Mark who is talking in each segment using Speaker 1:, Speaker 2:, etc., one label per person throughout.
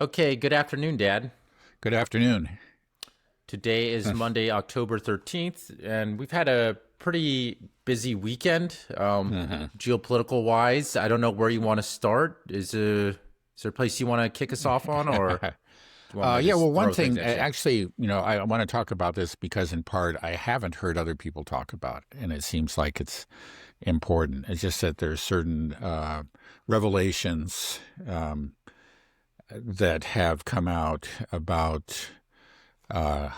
Speaker 1: Okay, good afternoon, Dad.
Speaker 2: Good afternoon.
Speaker 1: Today is Monday, October 13th, and we've had a pretty busy weekend,
Speaker 2: Uh-huh.
Speaker 1: geopolitical wise. I don't know where you want to start. Is there a place you want to kick us off on, or do you want me to
Speaker 2: Yeah, well,
Speaker 1: just
Speaker 2: one
Speaker 1: throw things
Speaker 2: thing,
Speaker 1: at you?
Speaker 2: actually, I want to talk about this because, in part, I haven't heard other people talk about it, and it seems like it's important. It's just that there's certain revelations that have come out about uh,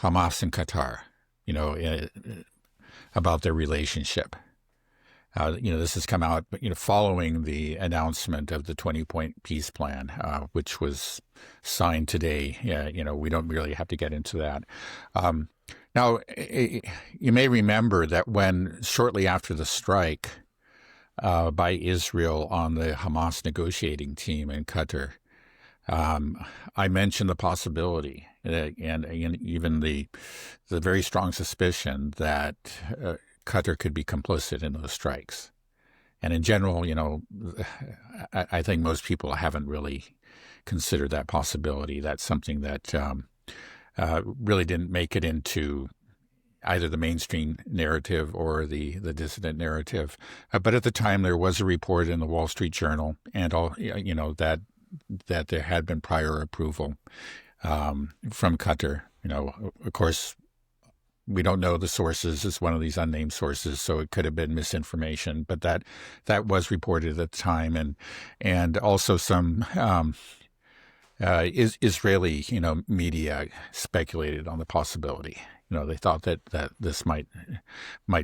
Speaker 2: Hamas and Qatar, you know, uh, about their relationship. This has come out, following the announcement of the 20-point peace plan, which was signed today. Yeah, we don't really have to get into that. Um, Now, you may remember that when shortly after the strike by Israel on the Hamas negotiating team in Qatar, I mentioned the possibility and even the very strong suspicion that Qatar could be complicit in those strikes. And in general, I think most people haven't really considered that possibility. That's something that really didn't make it into either the mainstream narrative or the dissident narrative. But at the time, there was a report in the Wall Street Journal, and all that there had been prior approval from Qatar. Of course, we don't know the sources. It's one of these unnamed sources, so it could have been misinformation. But that was reported at the time, and also some Israeli media speculated on the possibility. They thought that this might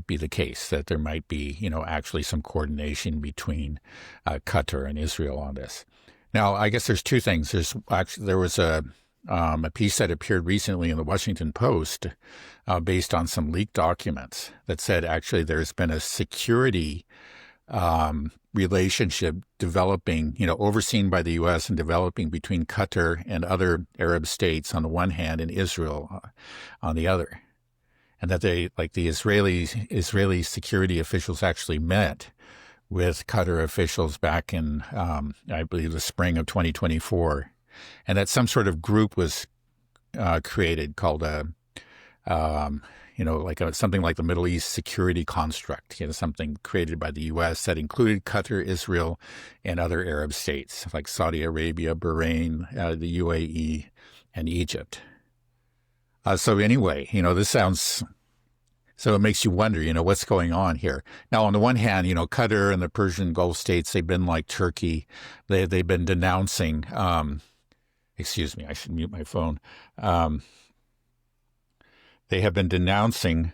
Speaker 2: be the case, that there might be actually some coordination between Qatar and Israel on this. Now, I guess there's two things. There was a piece that appeared recently in the Washington Post based on some leaked documents that said actually there's been a security relationship developing, overseen by the U.S. and developing between Qatar and other Arab states on the one hand and Israel on the other. And that the Israeli security officials actually met with Qatar officials back in, I believe, the spring of 2024, and that some sort of group was created called something like the Middle East Security Construct, something created by the U.S. that included Qatar, Israel, and other Arab states like Saudi Arabia, Bahrain, the UAE, and Egypt. So anyway, this sounds. So it makes you wonder, what's going on here. Now, on the one hand, Qatar and the Persian Gulf states, they've been like Turkey. They've been denouncing. Excuse me, I should mute my phone. They have been denouncing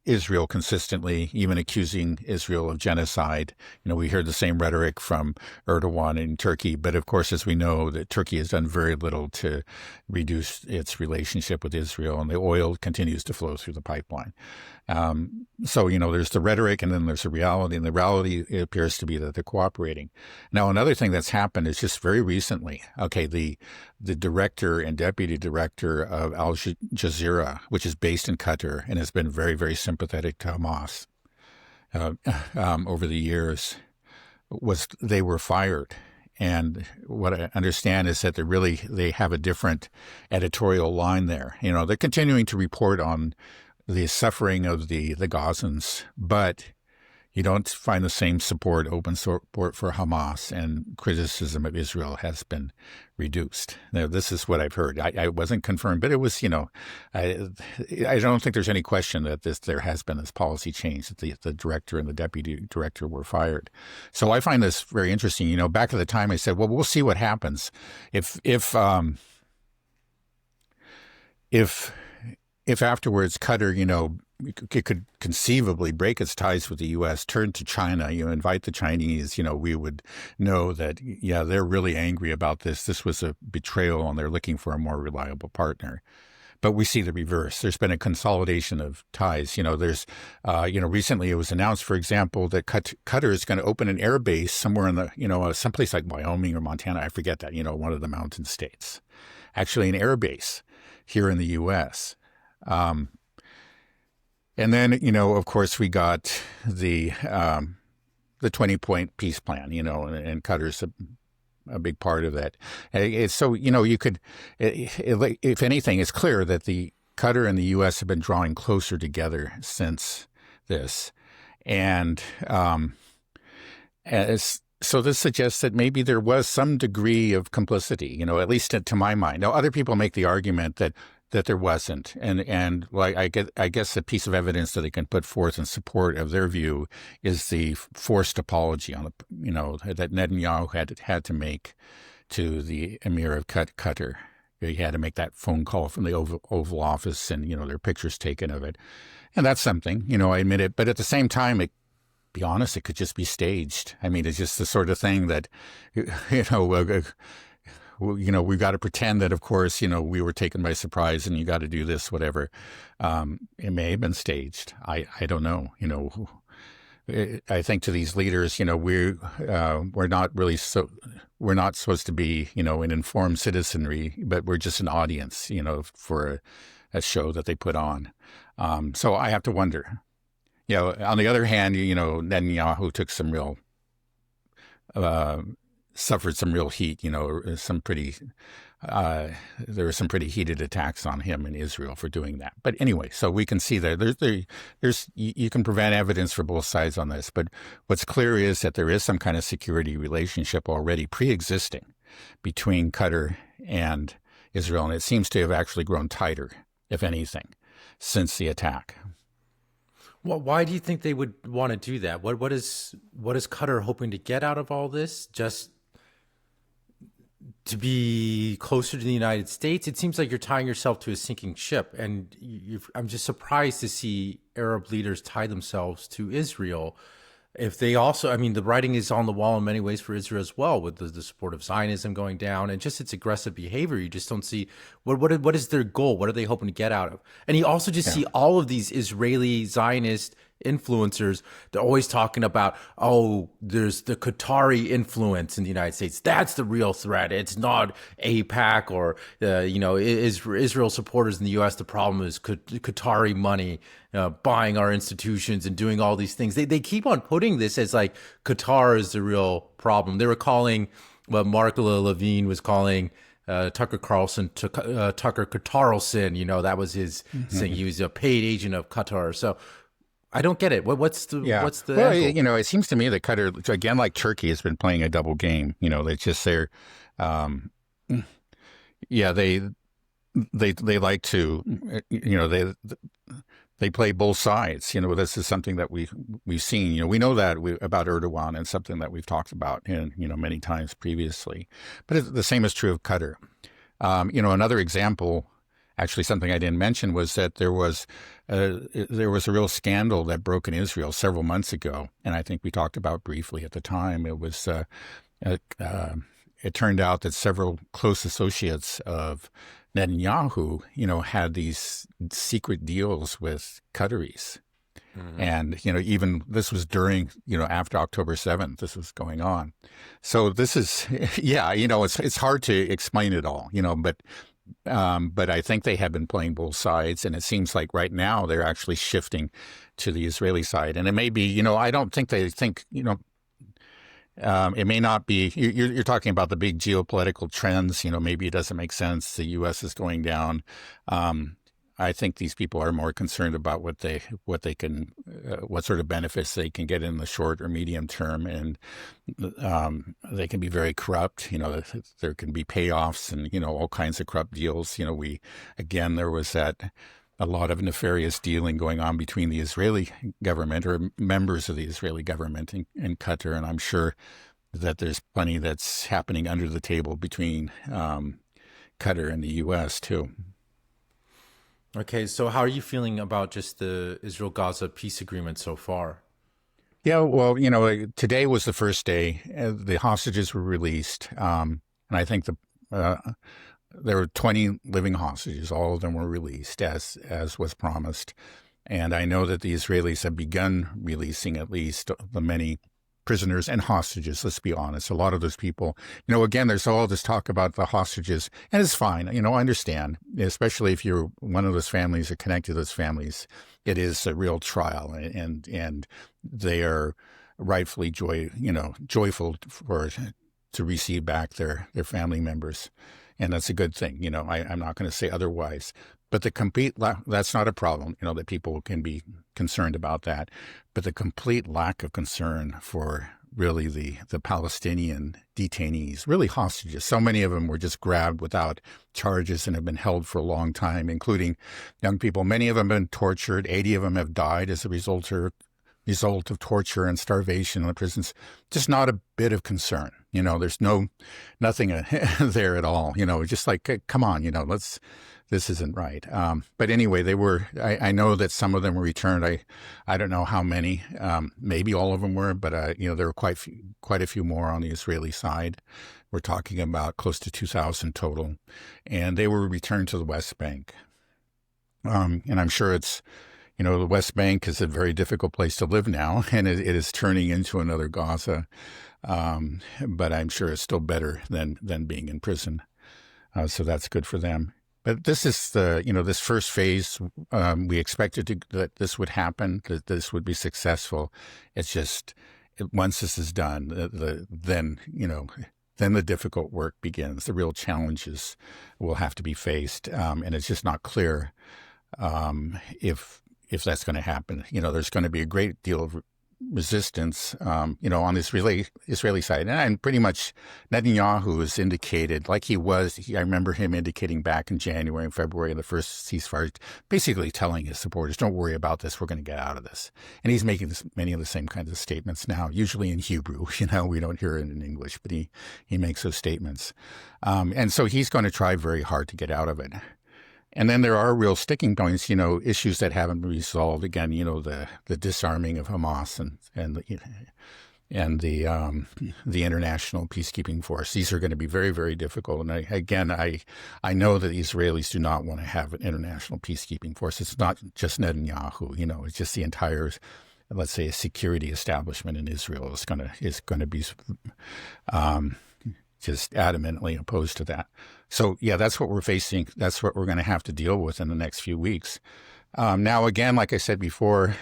Speaker 2: Israel consistently, even accusing Israel of genocide. We heard the same rhetoric from Erdogan in Turkey, but of course, as we know, that Turkey has done very little to reduce its relationship with Israel, and the oil continues to flow through the pipeline. So, there's the rhetoric and then there's the reality, and the reality appears to be that they're cooperating. Now, another thing that's happened is just very recently, okay, the director and deputy director of Al Jazeera, which is based in Qatar and has been very, very sympathetic to Hamas over the years, they were fired. And what I understand is that they have a different editorial line there. They're continuing to report on the suffering of the Gazans, but you don't find the same open support for Hamas, and criticism of Israel has been reduced. Now, this is what I've heard. I wasn't confirmed, but it was, I don't think there's any question that there has been this policy change, that the director and the deputy director were fired. So I find this very interesting. Back at the time I said, well, we'll see what happens if afterwards Qatar, it could conceivably break its ties with the U.S., turn to China, invite the Chinese, we would know that, yeah, they're really angry about this. This was a betrayal and they're looking for a more reliable partner. But we see the reverse. There's been a consolidation of ties. Recently it was announced, for example, that Qatar is going to open an air base somewhere in the, someplace like Wyoming or Montana. I forget that, one of the mountain states. Actually, an air base here in the U.S. And then, of course, we got the 20-point peace plan, and Qatar's a big part of that. It's so, you could, if anything, it's clear that the Qatar and the U.S. have been drawing closer together since this. And so this suggests that maybe there was some degree of complicity, at least to my mind. Now, other people make the argument that there wasn't, and like I guess a piece of evidence that they can put forth in support of their view is the forced apology on that Netanyahu had to make to the Emir of Qatar. He had to make that phone call from the Oval Office, and there are pictures taken of it, and that's something, I admit it. But at the same time, be honest, it could just be staged. I mean, it's just the sort of thing that, we've got to pretend that, of course, we were taken by surprise and you got to do this, whatever. It may have been staged. I don't know. I think to these leaders, we're not really we're not supposed to be, an informed citizenry, but we're just an audience, for a show that they put on. So I have to wonder. On the other hand, Netanyahu took some real, suffered some real heat. There were some pretty heated attacks on him in Israel for doing that. But anyway, so we can see that you can provide evidence for both sides on this. But what's clear is that there is some kind of security relationship already pre-existing between Qatar and Israel, and it seems to have actually grown tighter, if anything, since the attack.
Speaker 1: Well, why do you think they would want to do that? What is Qatar hoping to get out of all this? Just to be closer to the United States? It seems like you're tying yourself to a sinking ship, and I'm just surprised to see Arab leaders tie themselves to Israel. If they also, the writing is on the wall in many ways for Israel as well, with the support of Zionism going down and just its aggressive behavior. You just don't see what is their goal? What are they hoping to get out of? And you also just see all of these Israeli Zionist influencers. They're always talking about, there's the Qatari influence in the United States. That's the real threat. It's not AIPAC or Israel supporters in the U.S. The problem is Qatari money buying our institutions and doing all these things. They keep on putting this as like Qatar is the real problem. They were calling what Mark Levine was calling Tucker Carlson, Tucker Qatarlson. That was his saying. He was a paid agent of Qatar. So I don't get it. What's the
Speaker 2: well, it seems to me that Qatar, again, like Turkey, has been playing a double game. They just they like to, they play both sides. This is something that we've seen. We know that about Erdogan, and something that we've talked about many times previously. But the same is true of Qatar. Another example, actually something I didn't mention, was that there was a real scandal that broke in Israel several months ago, and I think we talked about briefly at the time. It was it turned out that several close associates of Netanyahu, had these secret deals with Qataris. Mm-hmm. And, even this was during, after October 7th, this was going on. So this is, it's hard to explain it all, but I think they have been playing both sides. And it seems like right now they're actually shifting to the Israeli side. And it may be, I don't think they think, it may not be, you're talking about the big geopolitical trends, maybe it doesn't make sense. The U.S. is going down. I think these people are more concerned about what sort of benefits they can get in the short or medium term. And they can be very corrupt. There can be payoffs and, all kinds of corrupt deals. There was a lot of nefarious dealing going on between the Israeli government or members of the Israeli government and Qatar. And I'm sure that there's plenty that's happening under the table between Qatar and the U.S. too.
Speaker 1: Okay, so how are you feeling about just the Israel-Gaza peace agreement so far?
Speaker 2: Yeah, well, today was the first day. The hostages were released. And I think there were 20 living hostages. All of them were released as was promised. And I know that the Israelis have begun releasing at least the many prisoners and hostages. Let's be honest. A lot of those people, again, there's all this talk about the hostages, and it's fine. I understand, especially if you're one of those families or connected to those families, it is a real trial, and they are rightfully joyful for to receive back their family members, and that's a good thing. I'm not going to say otherwise. But that's not a problem. That people can be concerned about that, but the complete lack of concern for really the Palestinian detainees, really hostages. So many of them were just grabbed without charges and have been held for a long time, including young people. Many of them have been tortured. 80 of them have died as a result of torture and starvation in the prisons. Just not a bit of concern. There's nothing there at all. Just like, come on, this isn't right. But anyway, I know that some of them were returned. I don't know how many, maybe all of them were, but, there were quite a few more on the Israeli side. We're talking about close to 2,000 total, and they were returned to the West Bank. And I'm sure the West Bank is a very difficult place to live now, and it is turning into another Gaza. But I'm sure it's still better than being in prison. So that's good for them. But this is this first phase. We expected that this would happen, that this would be successful. It's just once this is done, then the difficult work begins. The real challenges will have to be faced, and it's just not clear if that's going to happen. There's going to be a great deal of resistance, on the Israeli side. And pretty much Netanyahu has indicated, like I remember him indicating back in January and February of the first ceasefire, basically telling his supporters, don't worry about this, we're going to get out of this. And he's making many of the same kinds of statements now, usually in Hebrew. We don't hear it in English, but he makes those statements. And so he's going to try very hard to get out of it. And then there are real sticking points, issues that haven't been resolved. Again, the disarming of Hamas and the international peacekeeping force. These are going to be very, very difficult. And I know that the Israelis do not want to have an international peacekeeping force. It's not just Netanyahu, it's just the entire, let's say, a security establishment in Israel is going to be just adamantly opposed to that. So, yeah, that's what we're facing. That's what we're going to have to deal with in the next few weeks. Now, again, like I said before,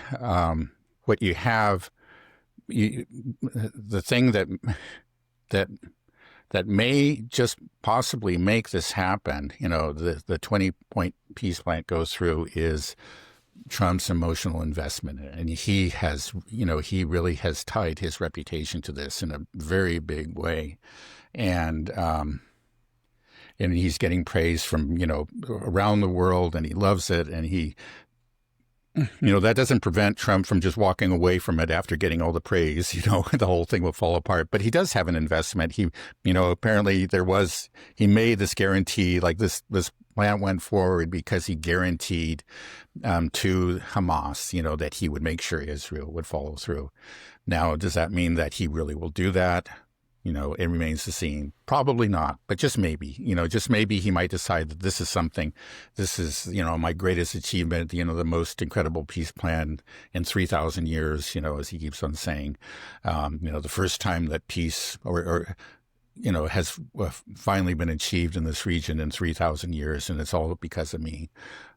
Speaker 2: what you have, the thing that may just possibly make this happen, the 20-point peace plan goes through is Trump's emotional investment. And he really has tied his reputation to this in a very big way. And he's getting praise from, around the world, and he loves it. And that doesn't prevent Trump from just walking away from it after getting all the praise. The whole thing will fall apart. But he does have an investment. He, apparently he made this guarantee, like this plan went forward because he guaranteed to Hamas, that he would make sure Israel would follow through. Now, does that mean that he really will do that? It remains to see. Probably not, but just maybe, he might decide that this is my greatest achievement, the most incredible peace plan in 3,000 years, as he keeps on saying. The first time that peace has finally been achieved in this region in 3,000 years, and it's all because of me.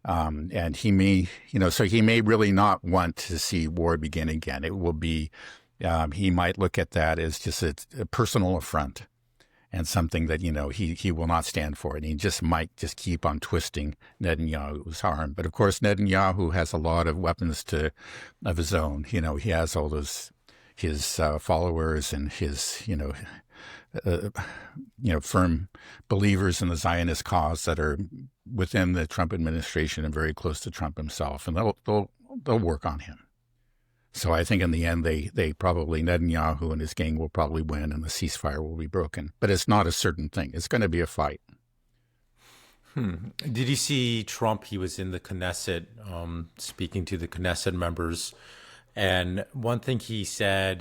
Speaker 2: And he may, so he may really not want to see war begin again. It will be, he might look at that as just a personal affront and something that, he will not stand for. And he might keep on twisting Netanyahu's arm. But of course, Netanyahu has a lot of weapons of his own. He has all his followers and his, firm believers in the Zionist cause that are within the Trump administration and very close to Trump himself. And they'll work on him. So I think in the end, they probably, Netanyahu and his gang will probably win and the ceasefire will be broken. But it's not a certain thing. It's going to be a fight.
Speaker 1: Did you see Trump? He was in the Knesset, speaking to the Knesset members. And one thing he said,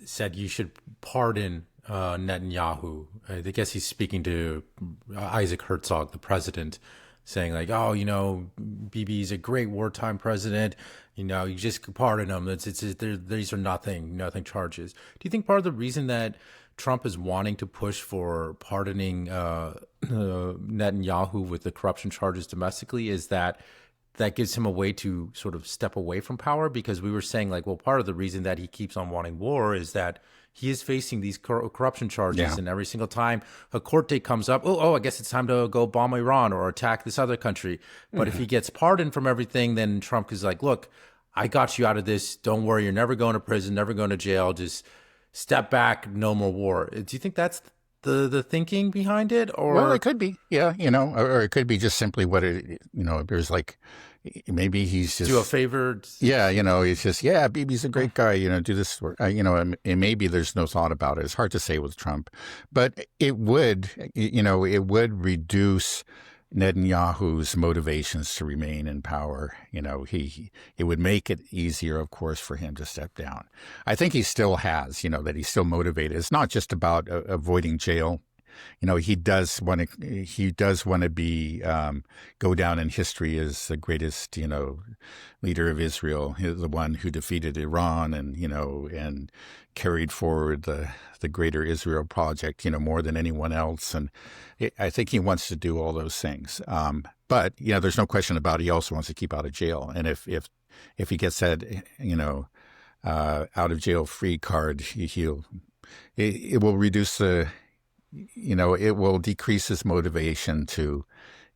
Speaker 1: said you should pardon Netanyahu. I guess he's speaking to Isaac Herzog, the president, saying like, oh, Bibi's a great wartime president. You just pardon him. These are nothing charges. Do you think part of the reason that Trump is wanting to push for pardoning Netanyahu with the corruption charges domestically is that gives him a way to sort of step away from power? Because we were saying like, well, part of the reason that he keeps on wanting war is that he is facing these corruption charges,
Speaker 2: Yeah.
Speaker 1: and every single time a court date comes up, I guess it's time to go bomb Iran or attack this other country. But if he gets pardoned from everything, then Trump is like, look, I got you out of this. Don't worry, you're never going to prison, never going to jail. Just step back, no more war. Do you think that's the thinking behind it?
Speaker 2: Well,
Speaker 1: Or
Speaker 2: it could be, yeah, or it could be just simply what there's like, maybe he's just
Speaker 1: do a favor?
Speaker 2: yeah, he's just, yeah, Bibi's a great guy, do this work, and maybe there's no thought about it. It's hard to say with Trump, but it would reduce Netanyahu's motivations to remain in power. It would make it easier, of course, for him to step down. I think he still has, that he's still motivated. It's not just about avoiding jail. He does want to be go down in history as the greatest, leader of Israel, the one who defeated Iran and carried forward the greater Israel project, more than anyone else. And I think he wants to do all those things. But there's no question about it. He also wants to keep out of jail. And if he gets that, out of jail free card, it will reduce it will decrease his motivation to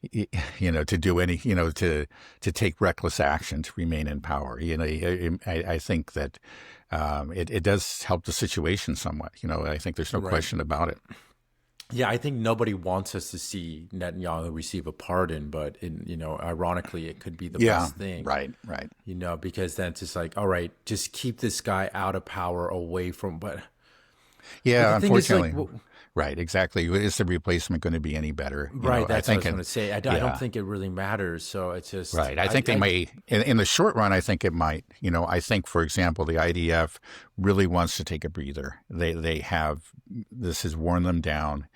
Speaker 2: do any, to take reckless action to remain in power. I think that it does help the situation somewhat. I think there's no question about it.
Speaker 1: Yeah, I think nobody wants us to see Netanyahu receive a pardon, but ironically, it could be the best thing.
Speaker 2: Right.
Speaker 1: Because then it's just like, all right, just keep this guy out of power, away from. But
Speaker 2: yeah,
Speaker 1: the
Speaker 2: unfortunately.
Speaker 1: Thing is, like,
Speaker 2: right, exactly. Is the replacement going to be any better?
Speaker 1: Right, that's what I was going to say. I don't think it really matters. So it's just
Speaker 2: right. I think they may, in the short run, I think it might. I think, for example, the IDF really wants to take a breather. They have, this has worn them down.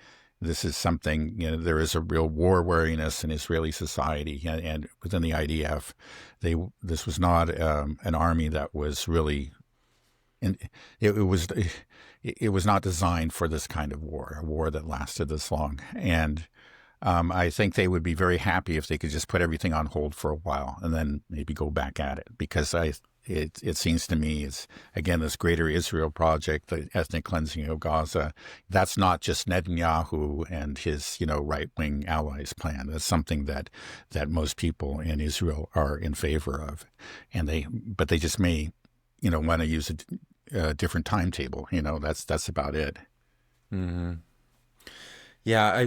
Speaker 2: This is something, there is a real war weariness in Israeli society, and within the IDF, this was not an army that was really, and it was not designed for this kind of war, a war that lasted this long. And I think they would be very happy if they could just put everything on hold for a while and then maybe go back at it. Because it seems to me is, again, this greater Israel project, the ethnic cleansing of Gaza, that's not just Netanyahu and his, right-wing allies' plan. That's something that most people in Israel are in favor of. But they just may, want to use a different timetable. That's about it.
Speaker 1: Mm-hmm. Yeah,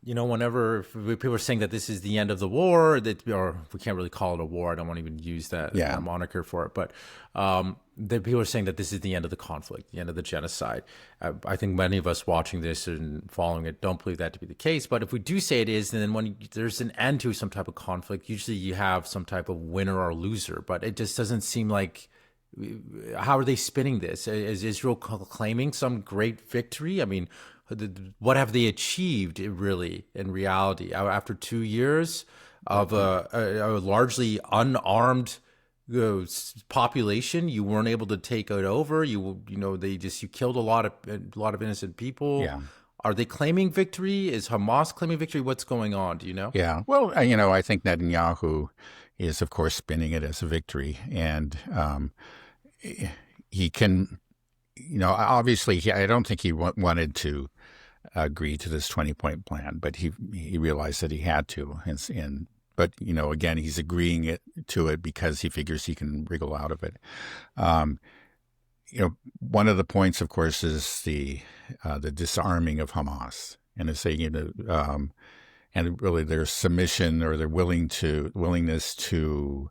Speaker 1: whenever people are saying that this is the end of the war, or we can't really call it a war. I don't want to even use that moniker for it. But that people are saying that this is the end of the conflict, the end of the genocide. I think many of us watching this and following it don't believe that to be the case. But if we do say it is, then when there's an end to some type of conflict, usually you have some type of winner or loser. But it just doesn't seem like. How are they spinning this? Is Israel claiming some great victory? I mean, what have they achieved really in reality after 2 years of a largely unarmed population? You weren't able to take it over. You killed a lot of innocent people.
Speaker 2: Yeah.
Speaker 1: Are they claiming victory? Is Hamas claiming victory? What's going on? Do you know?
Speaker 2: Yeah. Well, I think Netanyahu is, of course, spinning it as a victory, and he can, obviously, I don't think he wanted to agree to this 20-point plan, but he realized that he had to, but again, he's agreeing to it because he figures he can wriggle out of it. One of the points, of course, is the disarming of Hamas, and it's saying, and really their submission or their willingness to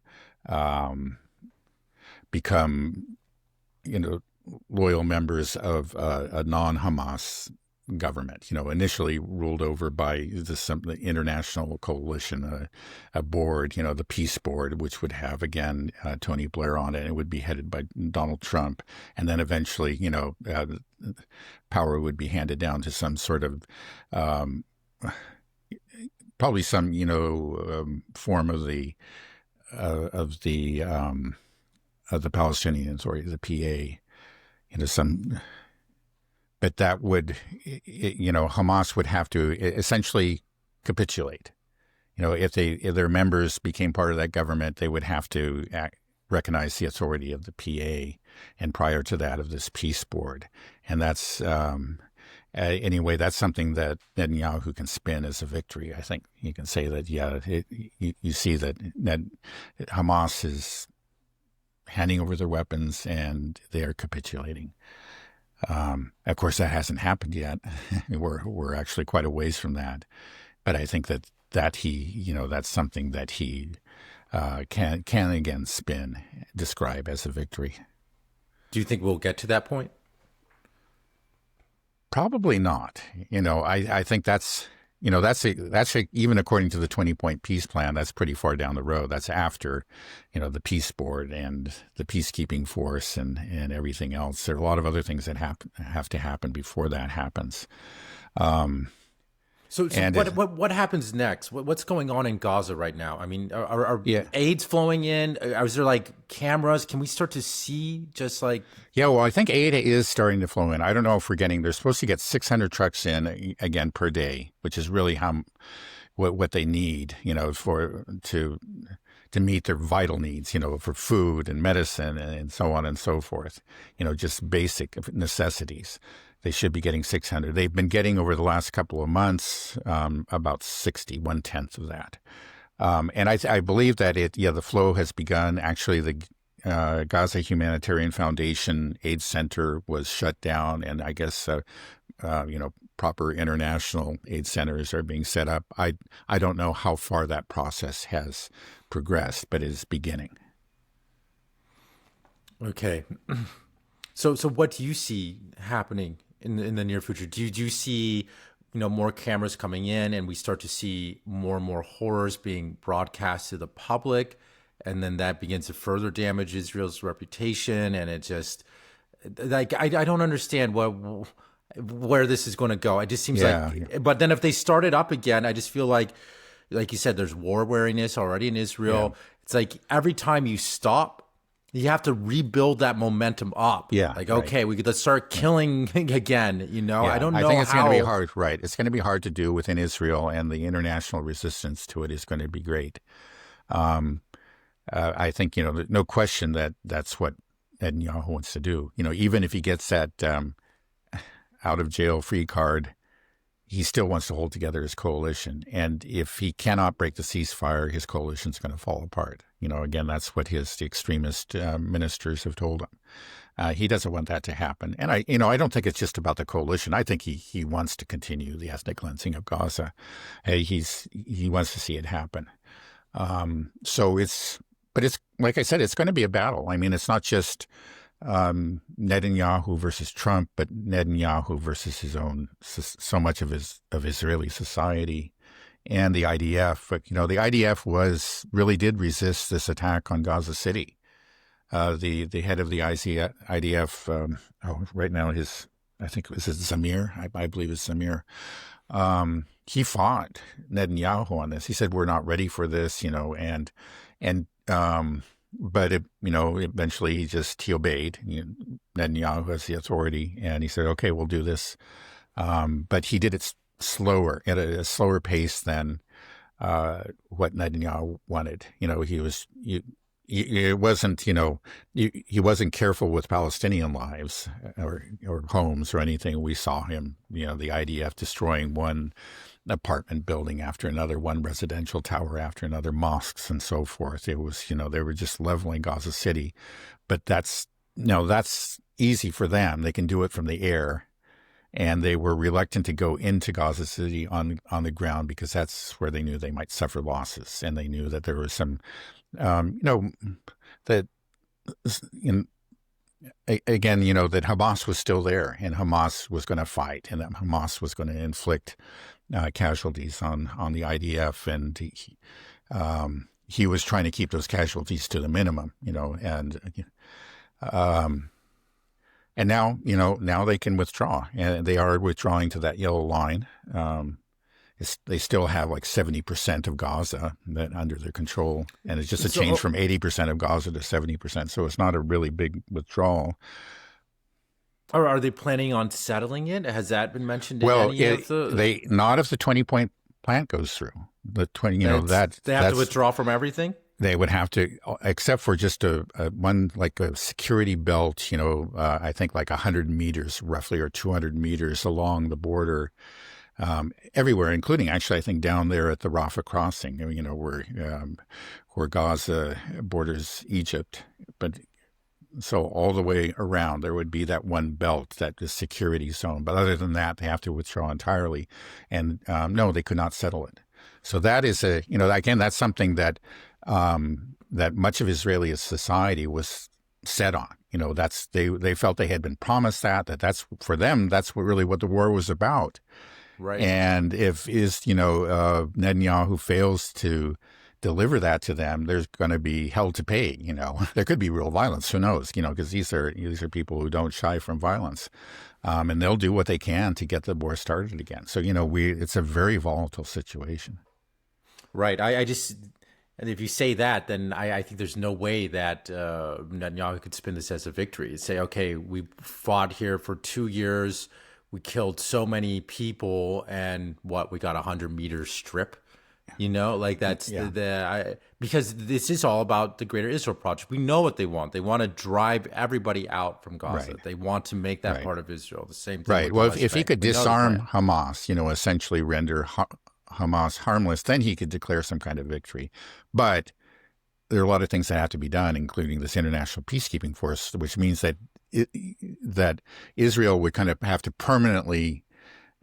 Speaker 2: become, loyal members of a non-Hamas government, initially ruled over by the international coalition, a board, the Peace Board, which would have, again, Tony Blair on it. It would be headed by Donald Trump. And then eventually, power would be handed down to some sort of, probably some, form of the Palestinians, or the PA, but that would, Hamas would have to essentially capitulate. If their members became part of that government, they would have to recognize the authority of the PA, and prior to that, of this peace board. And that's anyway, that's something that Netanyahu can spin as a victory. I think you can say that, you see that Hamas is handing over their weapons and they're capitulating. Of course, that hasn't happened yet. We're actually quite a ways from that. But I think that he, that's something that he can again describe as a victory.
Speaker 1: Do you think we'll get to that point?
Speaker 2: Probably not. I think that's even according to the 20-point peace plan, that's pretty far down the road. That's after, the peace board and the peacekeeping force and everything else. There are a lot of other things that have to happen before that happens.
Speaker 1: So what happens next? What's going on in Gaza right now? I mean, are aids flowing in? Is there like cameras? Can we start to see just like?
Speaker 2: Yeah, well, I think aid is starting to flow in. I don't know if they're supposed to get 600 trucks in again per day, which is really what they need, to meet their vital needs, for food and medicine and so on and so forth, just basic necessities. They should be getting 600. They've been getting over the last couple of months about 60, 1/10 of that. And I believe that the flow has begun. Actually, the Gaza Humanitarian Foundation Aid Center was shut down, and I guess proper international aid centers are being set up. I don't know how far that process has progressed, but it is beginning.
Speaker 1: Okay. So what do you see happening in the near future? Do you see, more cameras coming in and we start to see more and more horrors being broadcast to the public, and then that begins to further damage Israel's reputation? And it just, like, I don't understand where this is going to go. It just seems but then if they start it up again, I just feel like you said, there's war weariness already in Israel. Yeah. It's like every time you stop, you have to rebuild that momentum up.
Speaker 2: Yeah.
Speaker 1: Like, okay, let's start killing again, Yeah, I don't know.
Speaker 2: I think it's going to be hard, right? It's going to be hard to do within Israel, and the international resistance to it is going to be great. I think, no question that's what Netanyahu wants to do. Even if he gets that out of jail free card, he still wants to hold together his coalition. And if he cannot break the ceasefire, his coalition's going to fall apart. Again, that's what the extremist ministers have told him. He doesn't want that to happen. And I don't think it's just about the coalition. I think he wants to continue the ethnic cleansing of Gaza. He wants to see it happen. But it's like I said, it's going to be a battle. I mean, it's not just Netanyahu versus Trump, but Netanyahu versus his own, so much of Israeli society, and the IDF. But the IDF really did resist this attack on Gaza City. The head of the IDF, right now I think it was Zamir. I believe it's Zamir. He fought Netanyahu on this. He said, "We're not ready for this," but eventually he obeyed. Netanyahu has the authority, and he said, "Okay, we'll do this." But he did it slower, at a slower pace than what Netanyahu wanted. He wasn't careful with Palestinian lives or homes or anything. We saw him, the IDF destroying one apartment building after another, one residential tower after another, mosques and so forth. It was, they were just leveling Gaza City. But that's easy for them. They can do it from the air. And they were reluctant to go into Gaza City on the ground because that's where they knew they might suffer losses. And they knew that there was some, that Hamas was still there, and Hamas was going to fight, and that Hamas was going to inflict casualties on the IDF, and he was trying to keep those casualties to the minimum, and now they can withdraw, and they are withdrawing to that yellow line. They still have like 70% of Gaza under their control, and it's just a change from 80% of Gaza to 70%. So it's not a really big withdrawal.
Speaker 1: Or are they planning on settling it? Has that been mentioned?
Speaker 2: Not if the 20-point plan goes through. The 20,
Speaker 1: they have to withdraw from everything.
Speaker 2: They would have to, except for just one like a security belt, I think like 100 meters roughly or 200 meters along the border, everywhere, including actually I think down there at the Rafah crossing, where Gaza borders Egypt. But so all the way around there would be that one belt, that the security zone. But other than that, they have to withdraw entirely, and no, they could not settle it. So that is again, that's something that that much of Israeli society was set on. That's they felt they had been promised that's for them. That's really what the war was about.
Speaker 1: Right.
Speaker 2: And if Netanyahu fails to deliver that to them, there's going to be hell to pay. There could be real violence. Who knows? Because these are people who don't shy from violence, and they'll do what they can to get the war started again. So it's a very volatile situation.
Speaker 1: Right. And if you say that, then I think there's no way that Netanyahu could spin this as a victory. Say, okay, we fought here for 2 years, we killed so many people, and we got 100-meter strip. That's because this is all about the Greater Israel Project. We know what they want. They want to drive everybody out from Gaza.
Speaker 2: Right.
Speaker 1: They want to make that
Speaker 2: Right.
Speaker 1: part of Israel. The same thing.
Speaker 2: Right. Well, if he could disarm Hamas, essentially render Hamas harmless, then he could declare some kind of victory. But there are a lot of things that have to be done, including this international peacekeeping force, which means that that Israel would kind of have to permanently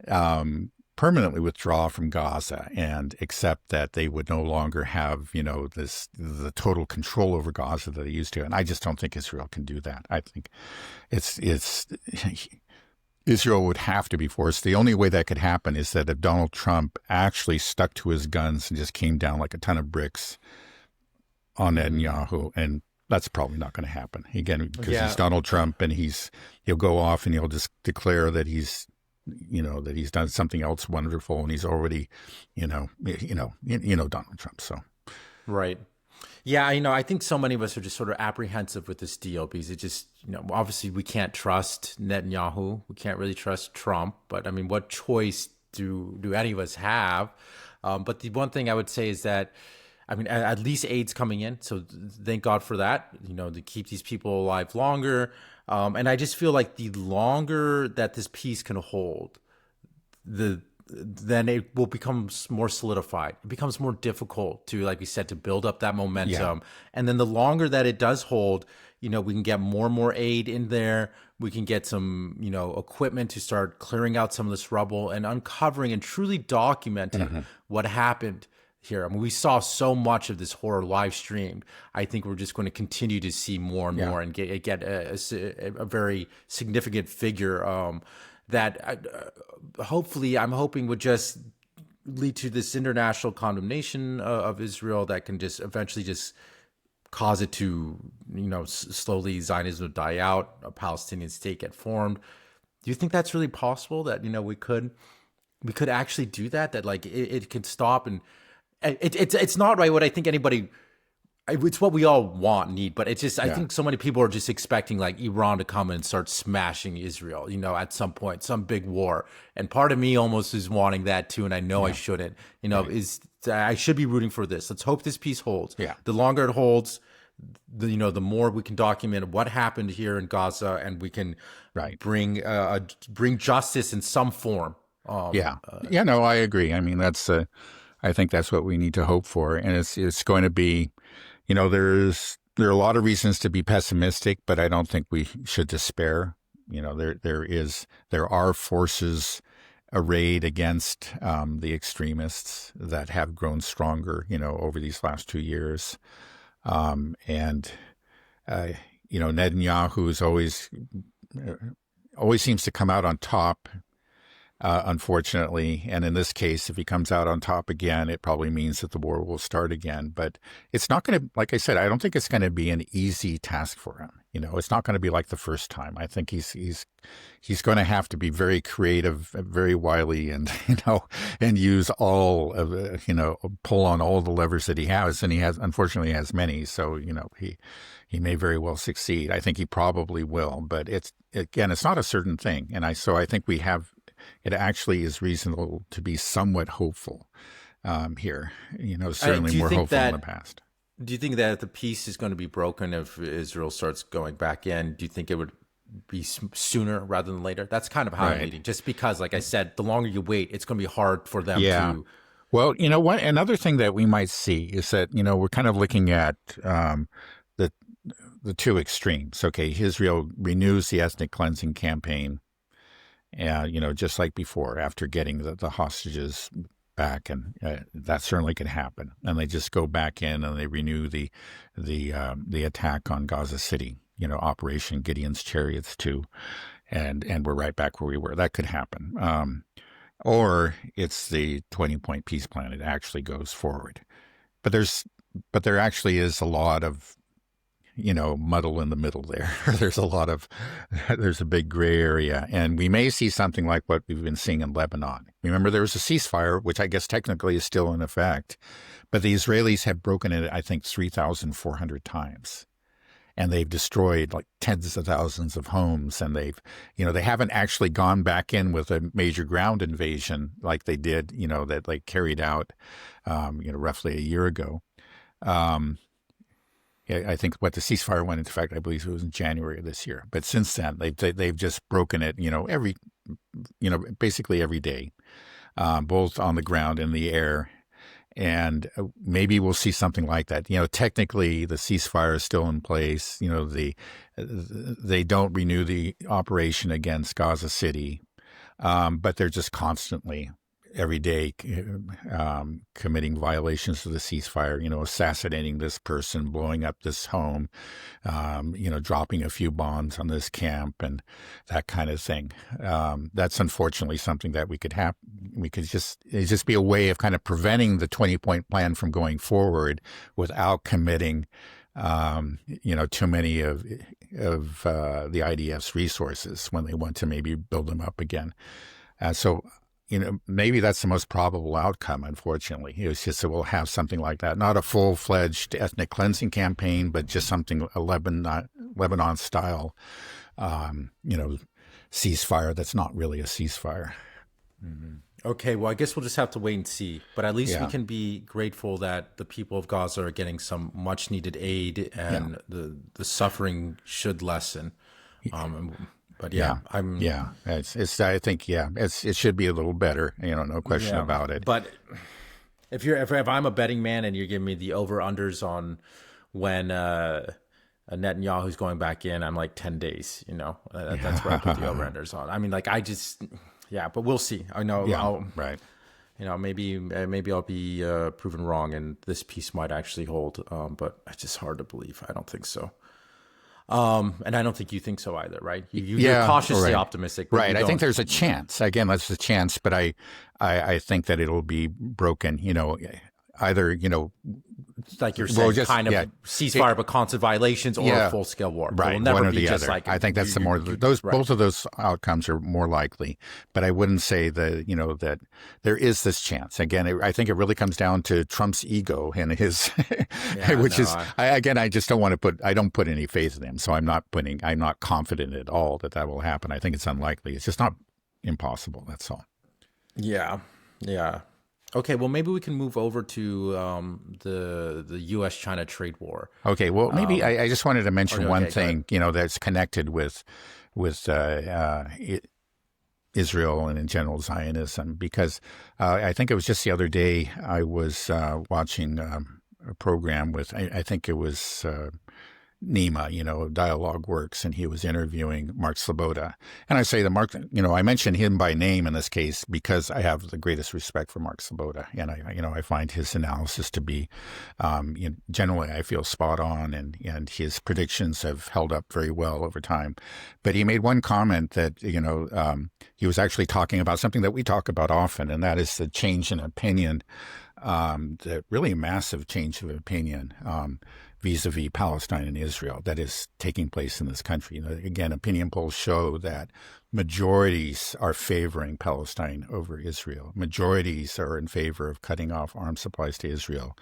Speaker 2: withdraw from Gaza and accept that they would no longer have, the total control over Gaza that they used to. And I just don't think Israel can do that. I think Israel would have to be forced. The only way that could happen is that if Donald Trump actually stuck to his guns and just came down like a ton of bricks on Netanyahu, and that's probably not going to happen again because he's Donald Trump, and he'll go off and he'll just declare that he's done something else wonderful, and he's already, Donald Trump. So,
Speaker 1: right. Yeah, I think so many of us are just sort of apprehensive with this deal because it just, obviously we can't trust Netanyahu. We can't really trust Trump. But I mean, what choice do any of us have? But the one thing I would say is that, at least aid's coming in. So thank God for that, to keep these people alive longer. And I just feel like the longer that this peace can hold, then it will become more solidified. It becomes more difficult to, like we said, to build up that momentum. Yeah. And then the longer that it does hold, we can get more and more aid in there. We can get some, equipment to start clearing out some of this rubble and uncovering and truly documenting what happened here. We saw so much of this horror live streamed. I think we're just going to continue to see more and more and get a very significant figure that hopefully I'm hoping would just lead to this international condemnation of Israel that can just eventually just cause it to, slowly Zionism die out, a Palestinian state get formed. Do you think that's really possible that, we could actually do that? That like it can stop and it's not right what I think anybody. It's what we all want, need, but it's just I think so many people are just expecting like Iran to come in and start smashing Israel, at some point, some big war. And part of me almost is wanting that too, and I know I shouldn't. I should be rooting for this. Let's hope this peace holds.
Speaker 2: Yeah.
Speaker 1: The longer it holds, the more we can document what happened here in Gaza, and we can bring justice in some form.
Speaker 2: No, I agree. I think that's what we need to hope for, and it's going to be. There are a lot of reasons to be pessimistic, but I don't think we should despair. There are forces arrayed against the extremists that have grown stronger, over these last 2 years. Netanyahu is always seems to come out on top. Unfortunately, and in this case, if he comes out on top again, it probably means that the war will start again. But it's not going to, like I said, I don't think it's going to be an easy task for him. It's not going to be like the first time. I think he's going to have to be very creative, very wily, and and use all of pull on all the levers that he has, and he unfortunately has many. So he may very well succeed. I think he probably will, but it's not a certain thing, and I think we have. It actually is reasonable to be somewhat hopeful here. Certainly more hopeful than the past.
Speaker 1: Do you think that the peace is going to be broken if Israel starts going back in? Do you think it would be sooner rather than later? That's kind of how I'm
Speaker 2: Right.
Speaker 1: leading. Just because, like I said, the longer you wait, it's going to be hard for them
Speaker 2: Yeah.
Speaker 1: to.
Speaker 2: Well, what another thing that we might see is that we're kind of looking at the the two extremes. Okay, Israel renews the ethnic cleansing campaign, just like before, after getting the hostages back, and that certainly could happen. And they just go back in and they renew the attack on Gaza City. Operation Gideon's Chariots 2, and we're right back where we were. That could happen. Or it's the 20-point peace plan. It actually goes forward. But there actually is a lot of, muddle in the middle there. There's a big gray area. And we may see something like what we've been seeing in Lebanon. Remember, there was a ceasefire, which I guess technically is still in effect, but the Israelis have broken it, I think, 3,400 times. And they've destroyed like tens of thousands of homes, and they haven't actually gone back in with a major ground invasion like they did, that they carried out, roughly a year ago. I think what the ceasefire went into effect, I believe it was in January of this year. But since then, they've just broken it, basically every day, both on the ground and the air. And maybe we'll see something like that. Technically, the ceasefire is still in place. They don't renew the operation against Gaza City, but they're just constantly, every day, committing violations of the ceasefire. Assassinating this person, blowing up this home, dropping a few bombs on this camp, and that kind of thing. That's unfortunately something that we could have. It'd just be a way of kind of preventing the 20-point plan from going forward without committing, too many of the IDF's resources when they want to maybe build them up again. So maybe that's the most probable outcome, unfortunately. It's just that we'll have something like that. Not a full-fledged ethnic cleansing campaign, but just something, a Lebanon-style, ceasefire that's not really a ceasefire.
Speaker 1: Mm-hmm. Okay, well, I guess we'll just have to wait and see. But at least we
Speaker 2: Yeah.
Speaker 1: can be grateful that the people of Gaza are getting some much-needed aid, and the suffering should lessen. But yeah,
Speaker 2: I think it should be a little better. No question about it.
Speaker 1: But if I'm a betting man and you're giving me the over unders on when Netanyahu's going back in, I'm like 10 days. That's where I put the over unders on. I mean, like but we'll see. I know.
Speaker 2: Right.
Speaker 1: Maybe I'll be proven wrong, and this piece might actually hold. But it's just hard to believe. I don't think so. And I don't think you think so either, right? You're cautiously optimistic.
Speaker 2: Right. I think there's a chance. Again, that's the chance, but I think that it'll be broken, either,
Speaker 1: like you're saying, ceasefire but constant violations, or a full-scale war.
Speaker 2: Right,
Speaker 1: it will never
Speaker 2: one or
Speaker 1: be
Speaker 2: the
Speaker 1: just
Speaker 2: other.
Speaker 1: like
Speaker 2: I think that's both of those outcomes are more likely. But I wouldn't say that that there is this chance. Again, I think it really comes down to Trump's ego and his, which I just don't want to put. I don't put any faith in him, so I'm not confident at all that will happen. I think it's unlikely. It's just not impossible. That's all.
Speaker 1: Yeah. Okay, well, maybe we can move over to the U.S.-China trade war.
Speaker 2: Okay, well, maybe I just wanted to mention one thing, that's connected with Israel and in general Zionism, because I think it was just the other day I was watching a program with, I think it was Nima, Dialogue Works, and he was interviewing Mark Sloboda. And I say that Mark, I mention him by name in this case because I have the greatest respect for Mark Sloboda, and I find his analysis to be, generally I feel spot on, and his predictions have held up very well over time. But he made one comment that he was actually talking about something that we talk about often, and that is the change in opinion, the really massive change of opinion. Vis-a-vis Palestine and Israel that is taking place in this country. Again, opinion polls show that majorities are favoring Palestine over Israel. Majorities are in favor of cutting off arms supplies to Israel.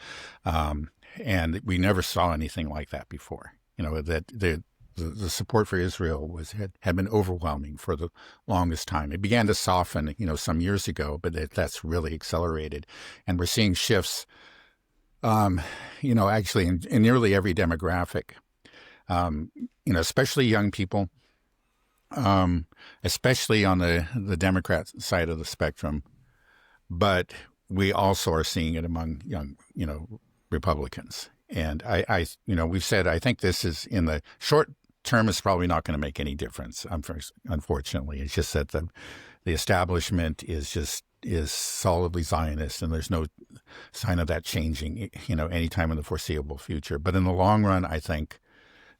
Speaker 2: And we never saw anything like that before. That the support for Israel had been overwhelming for the longest time. It began to soften, some years ago, but that's really accelerated. And we're seeing shifts Um, actually, in nearly every demographic, um, especially young people, especially on the Democrat side of the spectrum, but we also are seeing it among young, Republicans. And we've said, I think this is in the short term is probably not going to make any difference. Unfortunately, it's just that the establishment is solidly Zionist, and there's no sign of that changing, anytime in the foreseeable future. But in the long run, I think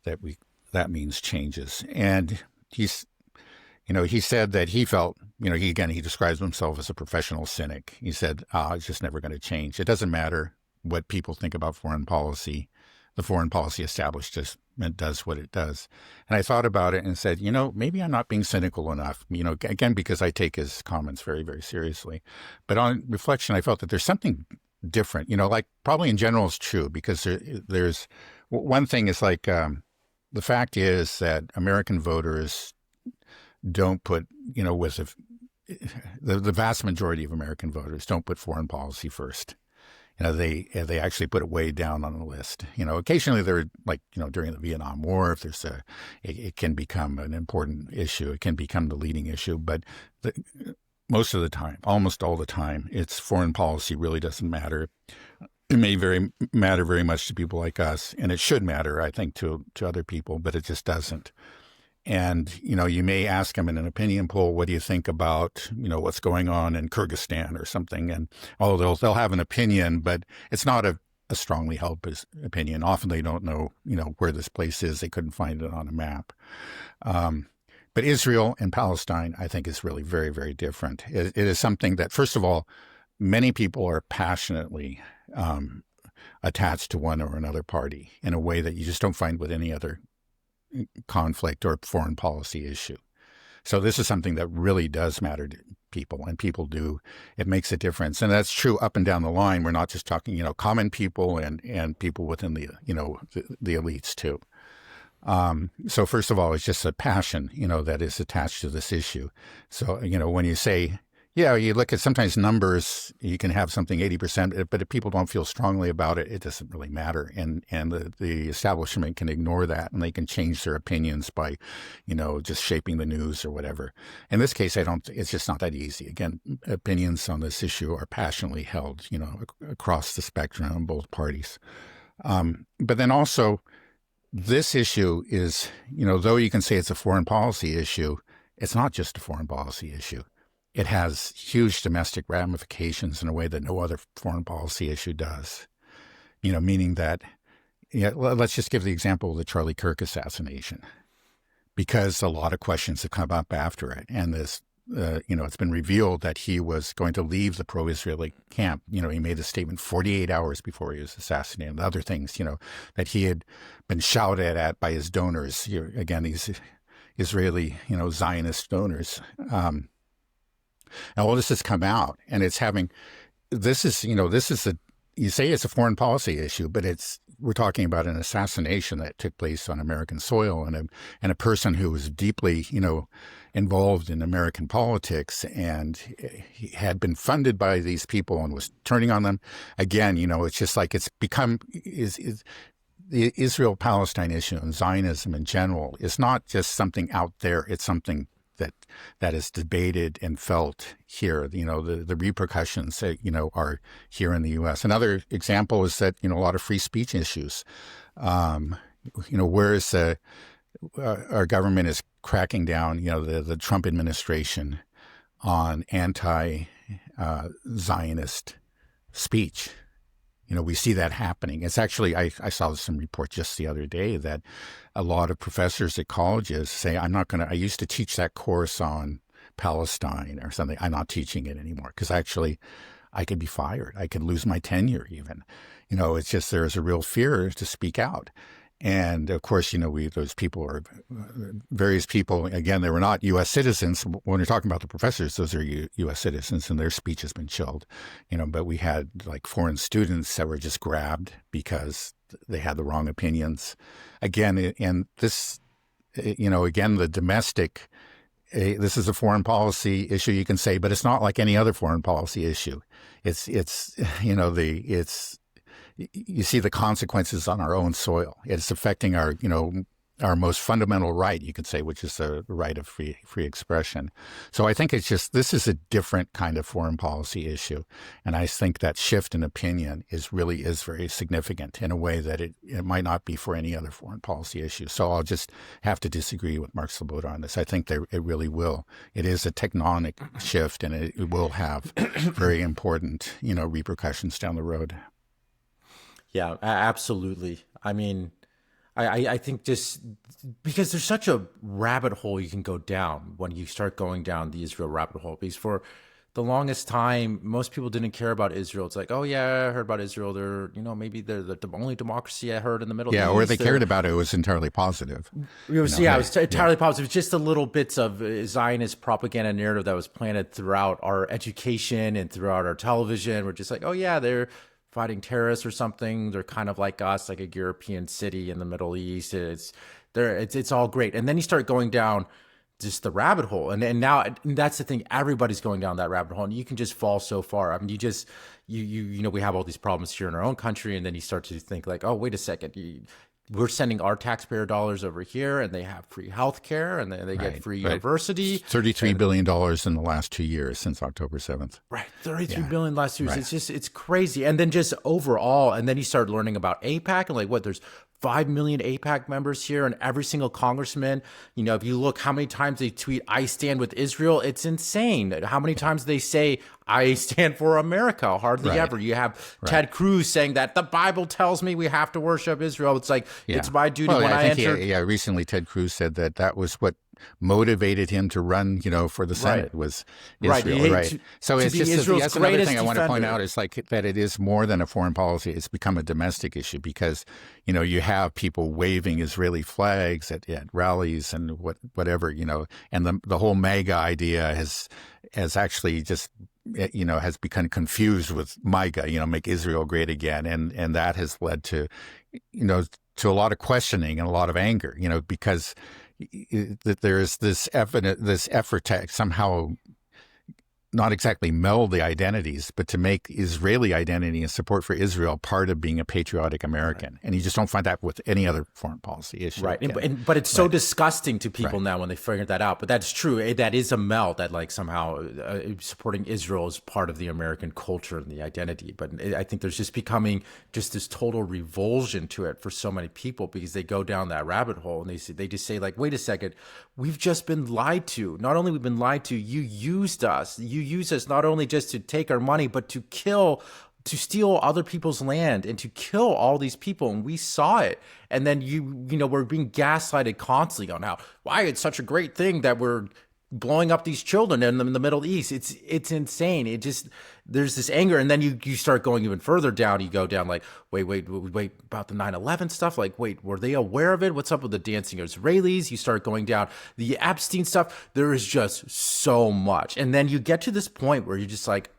Speaker 2: that means changes. And he said that he felt, he describes himself as a professional cynic. He said, it's just never going to change. It doesn't matter what people think about foreign policy. The foreign policy establishment does what it does. And I thought about it and said, maybe I'm not being cynical enough, again, because I take his comments very, very seriously. But on reflection, I felt that there's something different, like probably in general is true, because there's one thing is like the fact is that American voters don't put, the vast majority of American voters don't put foreign policy first. They actually put it way down on the list. Occasionally they're like, during the Vietnam War, if there's it can become an important issue. It can become the leading issue. But most of the time, almost all the time, it's foreign policy really doesn't matter. It may matter very much to people like us, and it should matter, I think, to other people, but it just doesn't. And, you may ask them in an opinion poll, what do you think about, what's going on in Kyrgyzstan or something? And they'll have an opinion, but it's not a strongly held opinion. Often they don't know, where this place is. They couldn't find it on a map. But Israel and Palestine, I think, is really very, very different. It is something that, first of all, many people are passionately attached to one or another party in a way that you just don't find with any other conflict or foreign policy issue. So this is something that really does matter to people, and people do. It makes a difference. And that's true up and down the line. We're not just talking, common people and people within the elites too. So first of all, it's just a passion, that is attached to this issue. So, when you say, you look at sometimes numbers, you can have something 80%, but if people don't feel strongly about it, it doesn't really matter. And the establishment can ignore that, and they can change their opinions by, just shaping the news or whatever. In this case, it's just not that easy. Again, opinions on this issue are passionately held, across the spectrum on both parties. But then also, this issue is, though you can say it's a foreign policy issue, it's not just a foreign policy issue. It has huge domestic ramifications in a way that no other foreign policy issue does. Meaning that, let's just give the example of the Charlie Kirk assassination, because a lot of questions have come up after it. And this, it's been revealed that he was going to leave the pro-Israeli camp. He made a statement 48 hours before he was assassinated. And other things, that he had been shouted at by his donors. Again, these Israeli, Zionist donors. And all this has come out, and you say it's a foreign policy issue, but we're talking about an assassination that took place on American soil, and a person who was deeply, involved in American politics, and he had been funded by these people and was turning on them. Again, it's just like it's become the Israel-Palestine issue and Zionism in general is not just something out there. It's something that is debated and felt here. The repercussions that, are here in the U.S. Another example is that, a lot of free speech issues, whereas our government is cracking down, the Trump administration on anti-Zionist speech. We see that happening. It's actually, I saw some report just the other day that a lot of professors at colleges say, I used to teach that course on Palestine or something. I'm not teaching it anymore because actually I could be fired. I could lose my tenure even. It's just there's a real fear to speak out. And of course, those people are various people. Again, they were not U.S. citizens. When you're talking about the professors, those are U.S. citizens, and their speech has been chilled. But we had like foreign students that were just grabbed because they had the wrong opinions. Again, and this, again, the domestic. This is a foreign policy issue, you can say, but it's not like any other foreign policy issue. you see the consequences on our own soil. It's affecting our most fundamental right, you could say, which is the right of free expression. So I think this is a different kind of foreign policy issue. And I think that shift in opinion is very significant in a way that it might not be for any other foreign policy issue. So I'll just have to disagree with Mark Sloboda on this. I think it really will. It is a tectonic shift, and it will have very important, repercussions down the road.
Speaker 1: Yeah, absolutely. I mean, I think just because there's such a rabbit hole you can go down when you start going down the Israel rabbit hole. Because for the longest time, most people didn't care about Israel. It's like, oh yeah, I heard about Israel. They're, maybe they're the only democracy I heard in the Middle East.
Speaker 2: Yeah, or they cared about it was entirely positive.
Speaker 1: It was entirely positive. It was just the little bits of Zionist propaganda narrative that was planted throughout our education and throughout our television. We're just like, oh yeah, they're fighting terrorists or something. They're kind of like us, like a European city in the Middle East. It's all great. And then you start going down just the rabbit hole. And now that's the thing. Everybody's going down that rabbit hole, and you can just fall so far. I mean, we have all these problems here in our own country. And then you start to think like, oh, wait a second. We're sending our taxpayer dollars over here, and they have free health care, and they get free university.
Speaker 2: $33 billion in the last 2 years since October 7th.
Speaker 1: Right, $33 billion last 2 years. Right. It's crazy. And then just overall, and then you start learning about AIPAC, and like there's 5 million AIPAC members here, and every single congressman, if you look how many times they tweet, I stand with Israel, it's insane. How many times they say, I stand for America? Hardly ever. You have Ted Cruz saying that the Bible tells me we have to worship Israel. It's like, it's my duty when I enter.
Speaker 2: Recently Ted Cruz said that was what motivated him to run, for the Senate was Israel. Right. So it's just that's another thing I want to point out is like that it is more than a foreign policy. It's become a domestic issue because, you have people waving Israeli flags at rallies and whatever, and the whole MAGA idea has actually just has become confused with MAGA, make Israel great again. And that has led to, to a lot of questioning and a lot of anger, because that there is this effort to somehow not exactly meld the identities, but to make Israeli identity and support for Israel part of being a patriotic American. Right. And you just don't find that with any other foreign policy issue.
Speaker 1: Right. But it's so disgusting to people now when they figure that out. But that's true. That is a meld that like somehow supporting Israel is part of the American culture and the identity. But I think there's just becoming just this total revulsion to it for so many people because they go down that rabbit hole and they just say like, wait a second, we've just been lied to. Not only we've been lied to, you used us. You use us not only just to take our money, but to steal other people's land and to kill all these people. And we saw it. And then we're being gaslighted constantly on why it's such a great thing that we're blowing up these children in the Middle East. It's insane. There's this anger. And then you start going even further down. You go down like, wait, about the 9/11 stuff. Like, wait, were they aware of it? What's up with the dancing Israelis? You start going down the Epstein stuff. There is just so much. And then you get to this point where you're just like,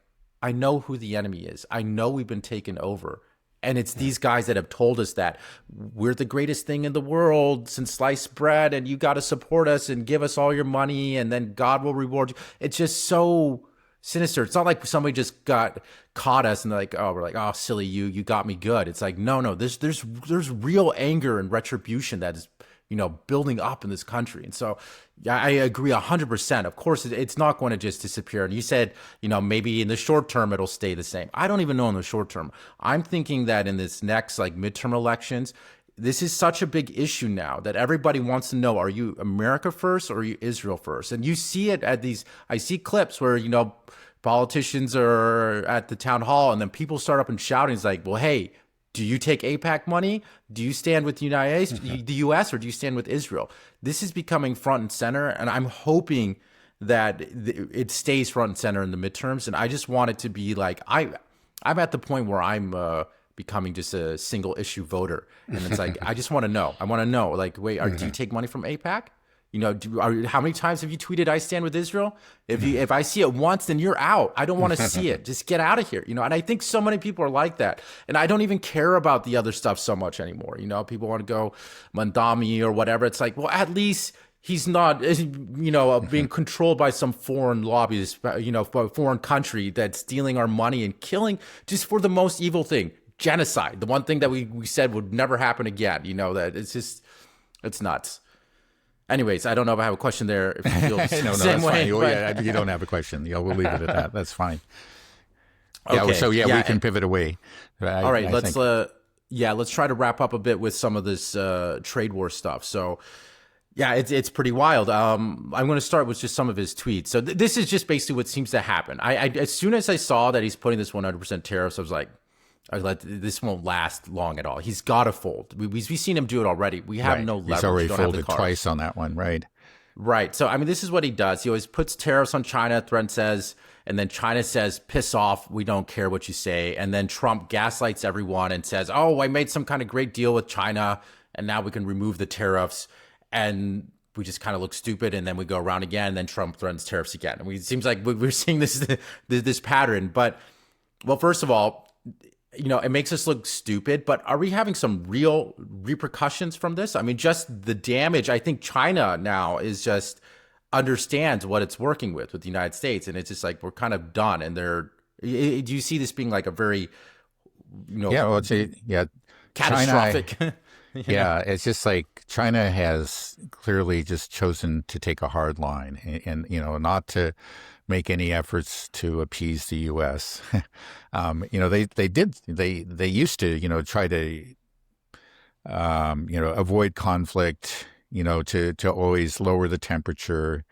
Speaker 1: I know who the enemy is. I know we've been taken over. And it's these guys that have told us that we're the greatest thing in the world since sliced bread, and you got to support us and give us all your money, and then God will reward you. It's just so sinister. It's not like somebody just caught us and we're like, oh, silly you got me good. It's like, no, there's real anger and retribution that is, building up in this country. And so I agree 100%. Of course, it's not going to just disappear. And you said, maybe in the short term, it'll stay the same. I don't even know in the short term. I'm thinking that in this next midterm elections, this is such a big issue now that everybody wants to know, are you America first or are you Israel first? And you see it I see clips where, politicians are at the town hall and then people start up and shouting. It's like, well, hey, do you take AIPAC money? Do you stand with the the U.S. or do you stand with Israel? This is becoming front and center, and I'm hoping that it stays front and center in the midterms. And I just want it to be like I'm at the point where I'm becoming just a single issue voter, and it's like I just want to know. I want to know, like, wait, do you take money from AIPAC? How many times have you tweeted, I stand with Israel? If I see it once, then you're out. I don't want to see it. Just get out of here. And I think so many people are like that. And I don't even care about the other stuff so much anymore. People want to go Mandami or whatever. It's like, well, at least he's not, being controlled by some foreign lobbyist, foreign country that's stealing our money and killing just for the most evil thing. genocide. The one thing that we said would never happen again. That it's nuts. Anyways, I don't know if I have a question there. If you feel the
Speaker 2: no,
Speaker 1: same
Speaker 2: that's
Speaker 1: way,
Speaker 2: fine.
Speaker 1: but...
Speaker 2: Yeah, you don't have a question. We'll leave it at that. That's fine.
Speaker 1: Okay.
Speaker 2: So we can pivot away.
Speaker 1: All right, let's try to wrap up a bit with some of this trade war stuff. So, yeah, it's pretty wild. I'm going to start with just some of his tweets. So this is just basically what seems to happen. I as soon as I saw that he's putting this 100% tariffs, I was like, this won't last long at all. He's got to fold. We've seen him do it already. We have no leverage.
Speaker 2: He's already folded twice on that one, right?
Speaker 1: Right. So, I mean, this is what he does. He always puts tariffs on China, Trump says, and then China says, piss off, we don't care what you say. And then Trump gaslights everyone and says, oh, I made some kind of great deal with China, and now we can remove the tariffs. And we just kind of look stupid, and then we go around again, and then Trump threatens tariffs again. I mean, it seems like we're seeing this pattern. But, well, first of all, it makes us look stupid, but are we having some real repercussions from this? I mean, just the damage. I think China now is just understands what it's working with the United States, and it's just like we're kind of done. And do you see this being like a very, catastrophic?
Speaker 2: China, it's just like China has clearly just chosen to take a hard line and not to make any efforts to appease the U.S. They used to try to avoid conflict, to always lower the temperature.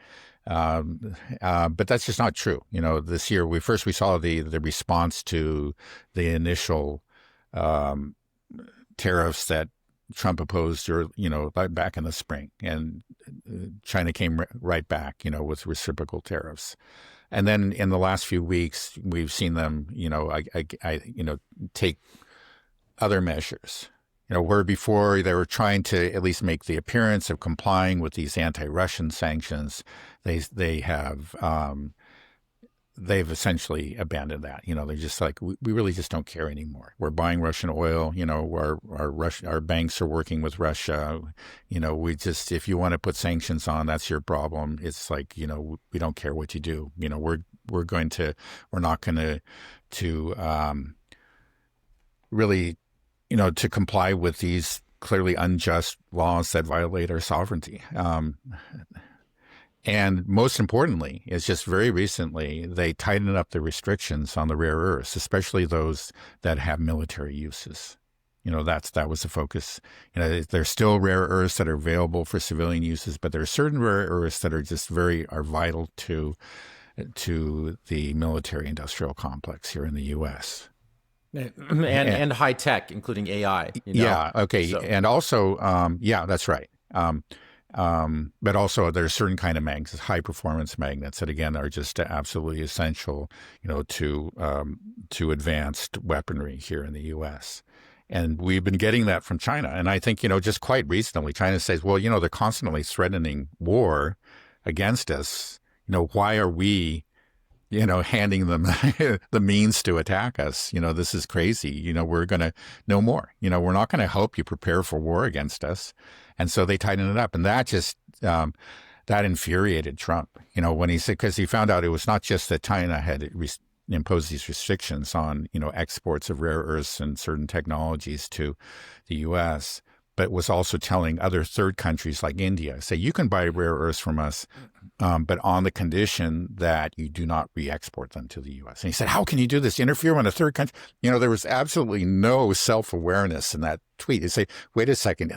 Speaker 2: But that's just not true. This year we saw the response to the initial tariffs that Trump opposed, back in the spring, and China came right back, with reciprocal tariffs. And then in the last few weeks, we've seen them, take other measures. Where before they were trying to at least make the appearance of complying with these anti-Russian sanctions, they've essentially abandoned that. They're just like, we really just don't care anymore. We're buying Russian oil. Our banks are working with Russia. If you want to put sanctions on, that's your problem. It's like, we don't care what you do. We're not going to really, to comply with these clearly unjust laws that violate our sovereignty. And most importantly, it's just very recently, they tightened up the restrictions on the rare earths, especially those that have military uses. That was the focus. There's still rare earths that are available for civilian uses, but there are certain rare earths that are just are vital to the military industrial complex here in the U.S.
Speaker 1: And high tech, including AI.
Speaker 2: Yeah. Okay. So. And also, that's right. But also there are certain kind of magnets, high performance magnets that again are just absolutely essential, to advanced weaponry here in the U.S. And we've been getting that from China. And I think, just quite recently, China says, well, they're constantly threatening war against us. Why are we, handing them the means to attack us? This is crazy. We're going to know more. We're not going to help you prepare for war against us. And so they tightened it up. And that just, that infuriated Trump, when he said, because he found out it was not just that China had imposed these restrictions on, exports of rare earths and certain technologies to the U.S., but was also telling other third countries like India, say, you can buy rare earths from us, but on the condition that you do not re-export them to the U.S. And he said, how can you do this? Interfere with a third country? There was absolutely no self-awareness in that tweet. They say, wait a second,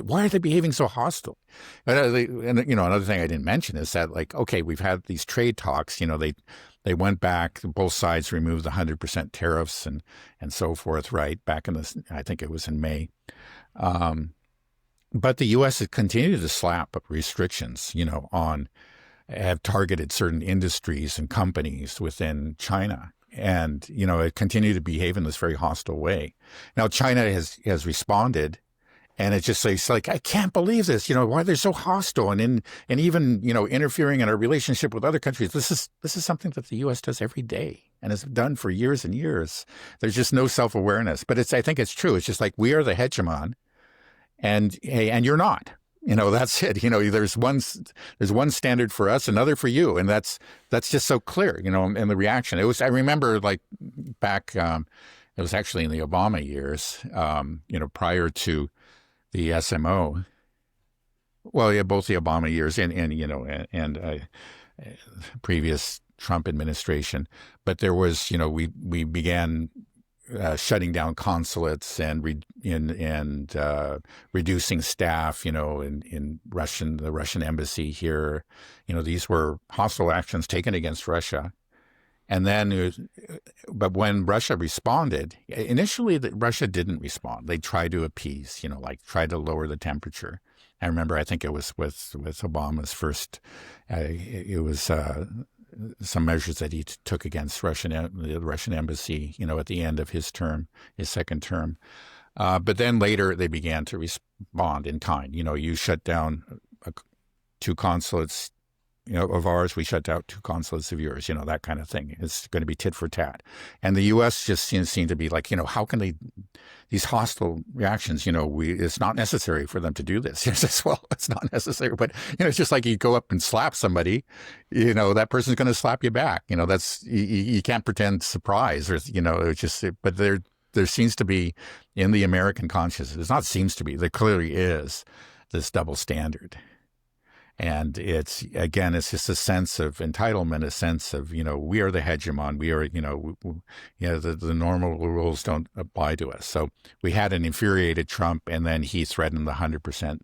Speaker 2: why are they behaving so hostile? And another thing I didn't mention is that, like, okay, we've had these trade talks, they went back, both sides removed the 100% tariffs and so forth, right? Back I think it was in May. But the U.S. has continued to slap restrictions, have targeted certain industries and companies within China. And, it continued to behave in this very hostile way. Now, China has responded, and it's like, I can't believe this, why they're so hostile and even, interfering in our relationship with other countries. This is something that the U.S. does every day and has done for years and years. There's just no self-awareness. But I think it's true. It's just like, we are the hegemon. And you're not. That's it. There's one standard for us, another for you, and that's just so clear. In the reaction. I remember like back It was actually in the Obama years, prior to the SMO. Well, yeah, both the Obama years and previous Trump administration. But there was, we began shutting down consulates and reducing staff, in the Russian embassy here. These were hostile actions taken against Russia. And then, but when Russia responded, initially Russia didn't respond. They tried to appease, tried to lower the temperature. I remember, I think it was with Obama's first, it was some measures that he took against the Russian embassy, at the end of his second term. But then later they began to respond in kind. You shut down 2 consulates, of ours, we shut down 2 consulates of yours, that kind of thing. It's going to be tit for tat. And the U.S. just seemed to be like, how can these hostile reactions, it's not necessary for them to do this. It's just, well, it's not necessary. But, it's just like you go up and slap somebody, that person's going to slap you back. You can't pretend surprise or, it's just, but there seems to be in the American consciousness, it's not seems to be, there clearly is this double standard. And it's just a sense of entitlement, a sense of, we are the hegemon. We are, the normal rules don't apply to us. So we had an infuriated Trump, and then he threatened the 100%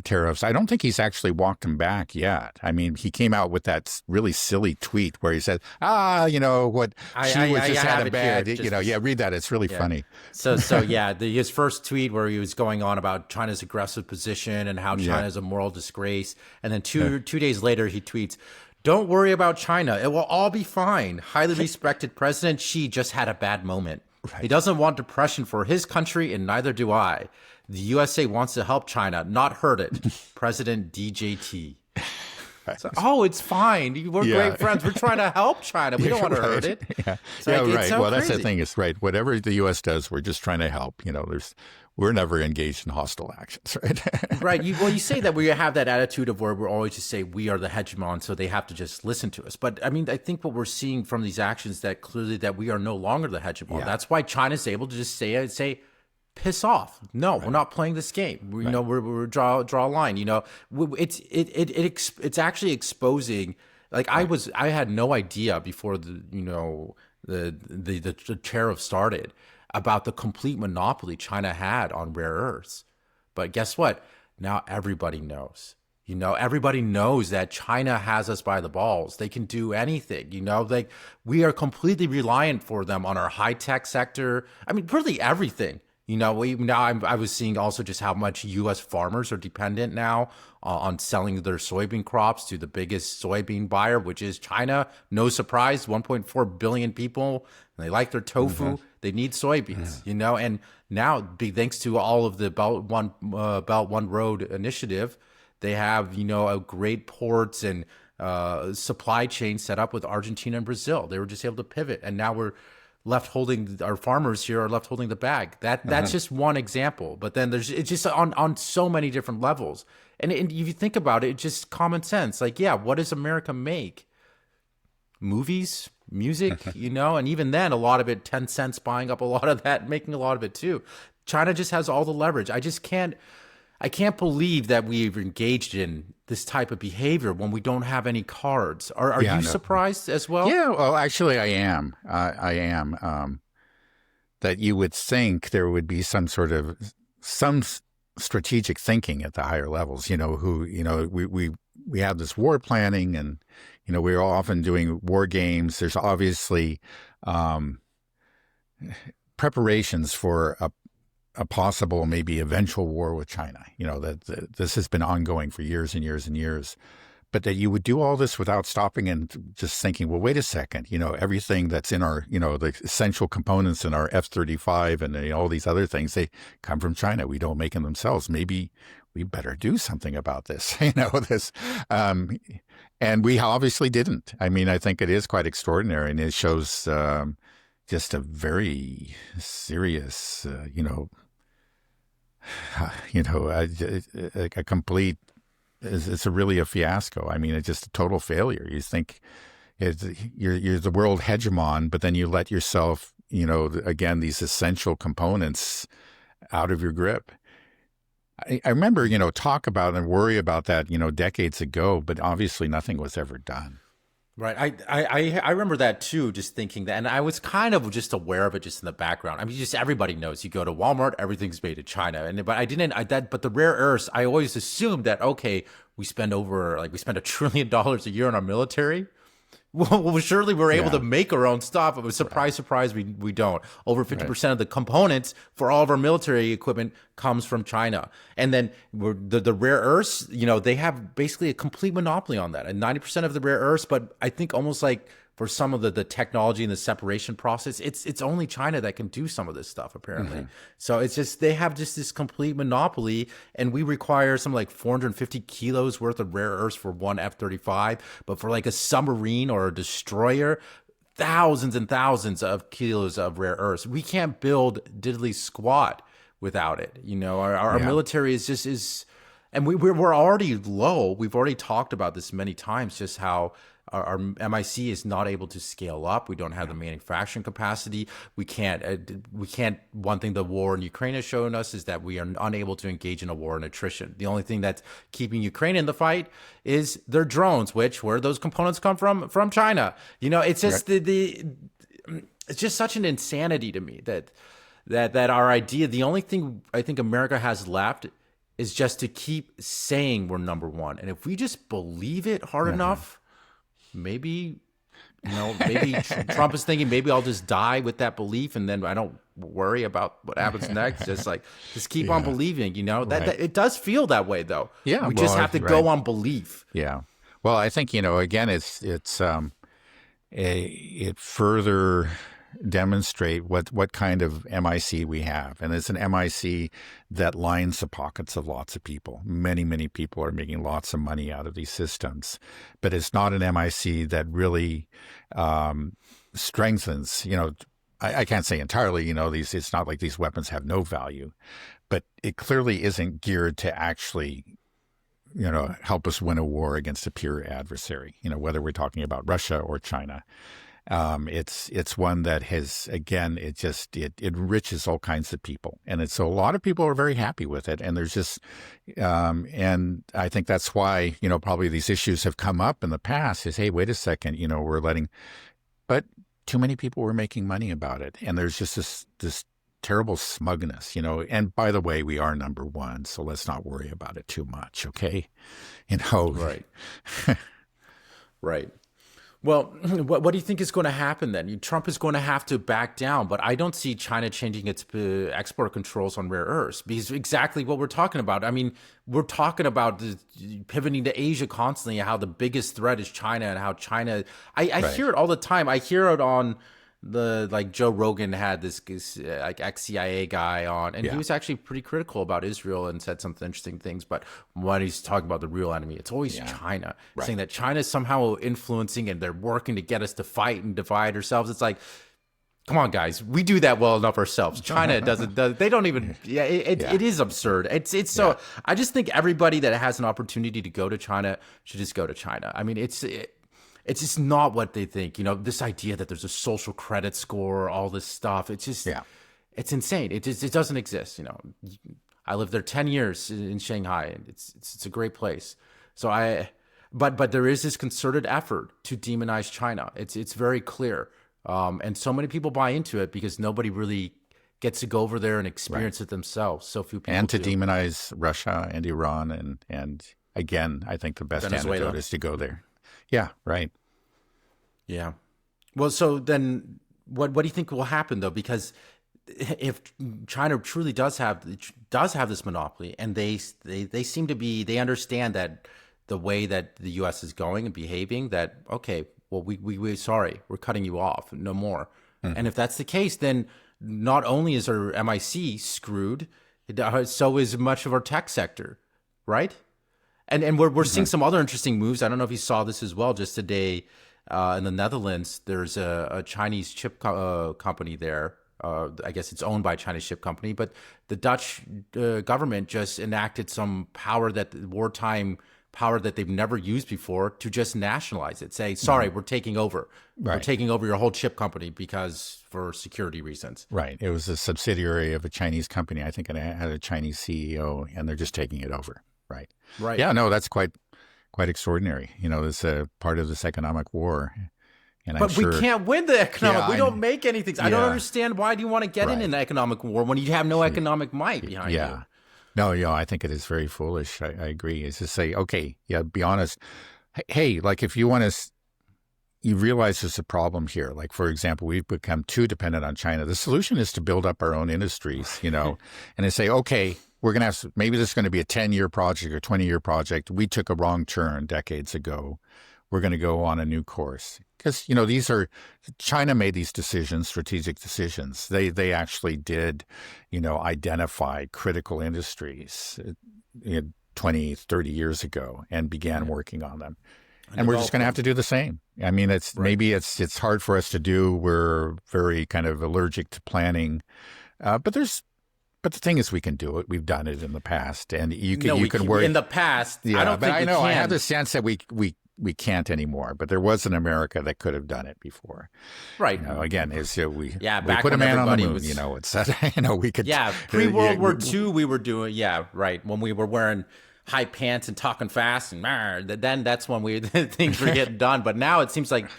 Speaker 2: tariffs. I don't think he's actually walked them back yet. I mean, he came out with that really silly tweet where he said, she was just had a bad, read that. It's really funny.
Speaker 1: So his first tweet where he was going on about China's aggressive position and how China is a moral disgrace. And then two days later, he tweets, "Don't worry about China. It will all be fine. Highly respected President Xi just had a bad moment. Right. He doesn't want depression for his country, and neither do I. The USA wants to help China, not hurt it. President DJT." So, it's fine. We're great friends. We're trying to help China. We don't want to hurt it.
Speaker 2: Yeah,
Speaker 1: right.
Speaker 2: So well, that's the thing. Is right. Whatever the U.S. does, we're just trying to help. We're never engaged in hostile actions, right?
Speaker 1: Right. You say that we have that attitude of where we're always just say we are the hegemon, so they have to just listen to us. But I mean, I think what we're seeing from these actions that clearly that we are no longer the hegemon. Yeah. That's why China's able to just say, piss off. No, we're not playing this game. We're draw a line. It's actually exposing. Like I had no idea before the tariff started about the complete monopoly China had on rare earths. But guess what? Now everybody knows. Everybody knows that China has us by the balls. They can do anything. Like we are completely reliant for them on our high tech sector. I mean, really everything. I was seeing also just how much U.S. farmers are dependent now on selling their soybean crops to the biggest soybean buyer, which is China. No surprise, 1.4 billion people. And they like their tofu. Mm-hmm. They need soybeans, And now, thanks to all of the Belt One Road initiative, they have, a great ports and supply chain set up with Argentina and Brazil. They were just able to pivot, and now our farmers here are left holding the bag. That's just one example. But then it's just on so many different levels. And if you think about it, it's just common sense. Like, what does America make? Movies, music, and even then, a lot of it, 10 cents buying up a lot of that, making a lot of it too. China just has all the leverage. I can't believe that we've engaged in this type of behavior when we don't have any cards. Are you surprised as well?
Speaker 2: Yeah, well, actually, I am. I am. That you would think there would be some strategic thinking at the higher levels. We have this war planning, and we're often doing war games. There's obviously preparations for a possible, maybe eventual war with China. That this has been ongoing for years and years and years. But that you would do all this without stopping and just thinking, well, wait a second, everything that's in our, the essential components in our F-35 and all these other things, they come from China. We don't make them themselves. Maybe we better do something about this, and we obviously didn't. I mean, I think it is quite extraordinary, and it shows just a very serious, a complete. It's really a fiasco. I mean, it's just a total failure. You think you're the world hegemon, but then you let yourself again, these essential components out of your grip. I remember, talk about and worry about that, decades ago, but obviously nothing was ever done.
Speaker 1: Right. I remember that too, just thinking that. And I was kind of just aware of it just in the background. I mean, just everybody knows you go to Walmart, everything's made in China. But the rare earths, I always assumed that, okay, we spend $1 trillion a year on our military. Well, surely we're able to make our own stuff. But surprise, we don't. Over 50% of the components for all of our military equipment comes from China. And then the rare earths, they have basically a complete monopoly on that. And 90% of the rare earths, but I think almost like for some of the technology and the separation process, it's only China that can do some of this stuff, apparently. Mm-hmm. So it's just, they have just this complete monopoly, and we require some like 450 kilos worth of rare earths for one F-35, but for like a submarine or a destroyer, thousands and thousands of kilos of rare earths. We can't build diddly squat without it. Our military is and we're already low. We've already talked about this many times, just how our MIC is not able to scale up. We don't have the manufacturing capacity. We can't. One thing the war in Ukraine has shown us is that we are unable to engage in a war in attrition. The only thing that's keeping Ukraine in the fight is their drones, where those components come from China. It's just it's just such an insanity to me that our idea, the only thing I think America has left is just to keep saying we're number one. And if we just believe it hard enough, maybe Trump is thinking, maybe I'll just die with that belief, and then I don't worry about what happens next. Just keep on believing, that it does feel that way though.
Speaker 2: Yeah.
Speaker 1: We just have to go on belief.
Speaker 2: Yeah. Well, I think, again, it further demonstrate what kind of MIC we have. And it's an MIC that lines the pockets of lots of people. Many, many people are making lots of money out of these systems. But it's not an MIC that really strengthens, I can't say entirely, it's not like these weapons have no value, but it clearly isn't geared to actually help us win a war against a pure adversary, whether we're talking about Russia or China. It's one that has, again, it enriches all kinds of people. And so a lot of people are very happy with it. And there's just, and I think that's why, probably these issues have come up in the past is, hey, wait a second, but too many people were making money about it. And there's just this terrible smugness, and by the way, we are number one, so let's not worry about it too much. Okay.
Speaker 1: Right. Right. Well, what do you think is going to happen then? Trump is going to have to back down, but I don't see China changing its export controls on rare earths, because exactly what we're talking about. I mean, we're talking about pivoting to Asia constantly, how the biggest threat is China, and how China. I hear it all the time. I hear it on Joe Rogan had this ex-CIA guy on, and he was actually pretty critical about Israel and said some interesting things. But when he's talking about the real enemy, it's always China, saying that China is somehow influencing and they're working to get us to fight and divide ourselves. It's like, come on, guys, we do that well enough ourselves. China doesn't. They don't even. It is absurd. It's so. I just think everybody that has an opportunity to go to China should just go to China. I mean, it's just not what they think. This idea that there's a social credit score, all this stuff. It's just, it's insane. It doesn't exist. I lived there 10 years in Shanghai, and it's a great place. So but there is this concerted effort to demonize China. It's very clear. And so many people buy into it because nobody really gets to go over there and experience it themselves. So few people
Speaker 2: and to demonize Russia and Iran. And again, I think the best antidote is to go there. Yeah, right.
Speaker 1: Yeah. Well, so then what do you think will happen, though? Because if China truly does have this monopoly, and they seem to be, they understand that the way that the U.S. is going and behaving, that, okay, well, we sorry, we're cutting you off, no more. Mm-hmm. And if that's the case, then not only is our MIC screwed, so is much of our tech sector, right? And we're seeing some other interesting moves. I don't know if you saw this as well. Just today in the Netherlands, there's a Chinese chip company there. I guess it's owned by a Chinese chip company. But the Dutch government just enacted some power that wartime power that they've never used before to just nationalize it. Say, sorry, we're taking over. We're
Speaker 2: Right.
Speaker 1: taking over your whole chip company because for security reasons.
Speaker 2: Right. It was a subsidiary of a Chinese company. I think it had a Chinese CEO, and they're just taking it over. Right.
Speaker 1: Right.
Speaker 2: Yeah. No, that's quite extraordinary. It's a part of this economic war. And
Speaker 1: But we can't win the economic.
Speaker 2: Yeah,
Speaker 1: we don't make anything. I don't understand why do you want to get in an economic war when you have no economic might behind you?
Speaker 2: No, I think it is very foolish. I agree. It's to say, okay, be honest. Hey, like if you want to, you realize there's a problem here. Like, for example, we've become too dependent on China. The solution is to build up our own industries, and to say, okay, we're going to have, maybe this is going to be a 10-year project or 20-year project. We took a wrong turn decades ago. We're going to go on a new course. Because, China made these decisions, strategic decisions. They actually did, identify critical industries 20, 30 years ago and began working on them. And we're just going to have to do the same. I mean, maybe it's hard for us to do. We're very kind of allergic to planning. But the thing is, we can do it. We've done it in the past. And you can work.
Speaker 1: In the past,
Speaker 2: yeah,
Speaker 1: I don't think
Speaker 2: I
Speaker 1: we
Speaker 2: know.
Speaker 1: can.
Speaker 2: I have the sense that we can't anymore, but there was an America that could have done it before.
Speaker 1: Right.
Speaker 2: Again, we
Speaker 1: back
Speaker 2: put a
Speaker 1: when
Speaker 2: man on the moon.
Speaker 1: was-
Speaker 2: We could.
Speaker 1: Yeah, pre-World War II, we were doing, right, when we were wearing high pants and talking fast, and then that's when things were getting done. But now it seems like,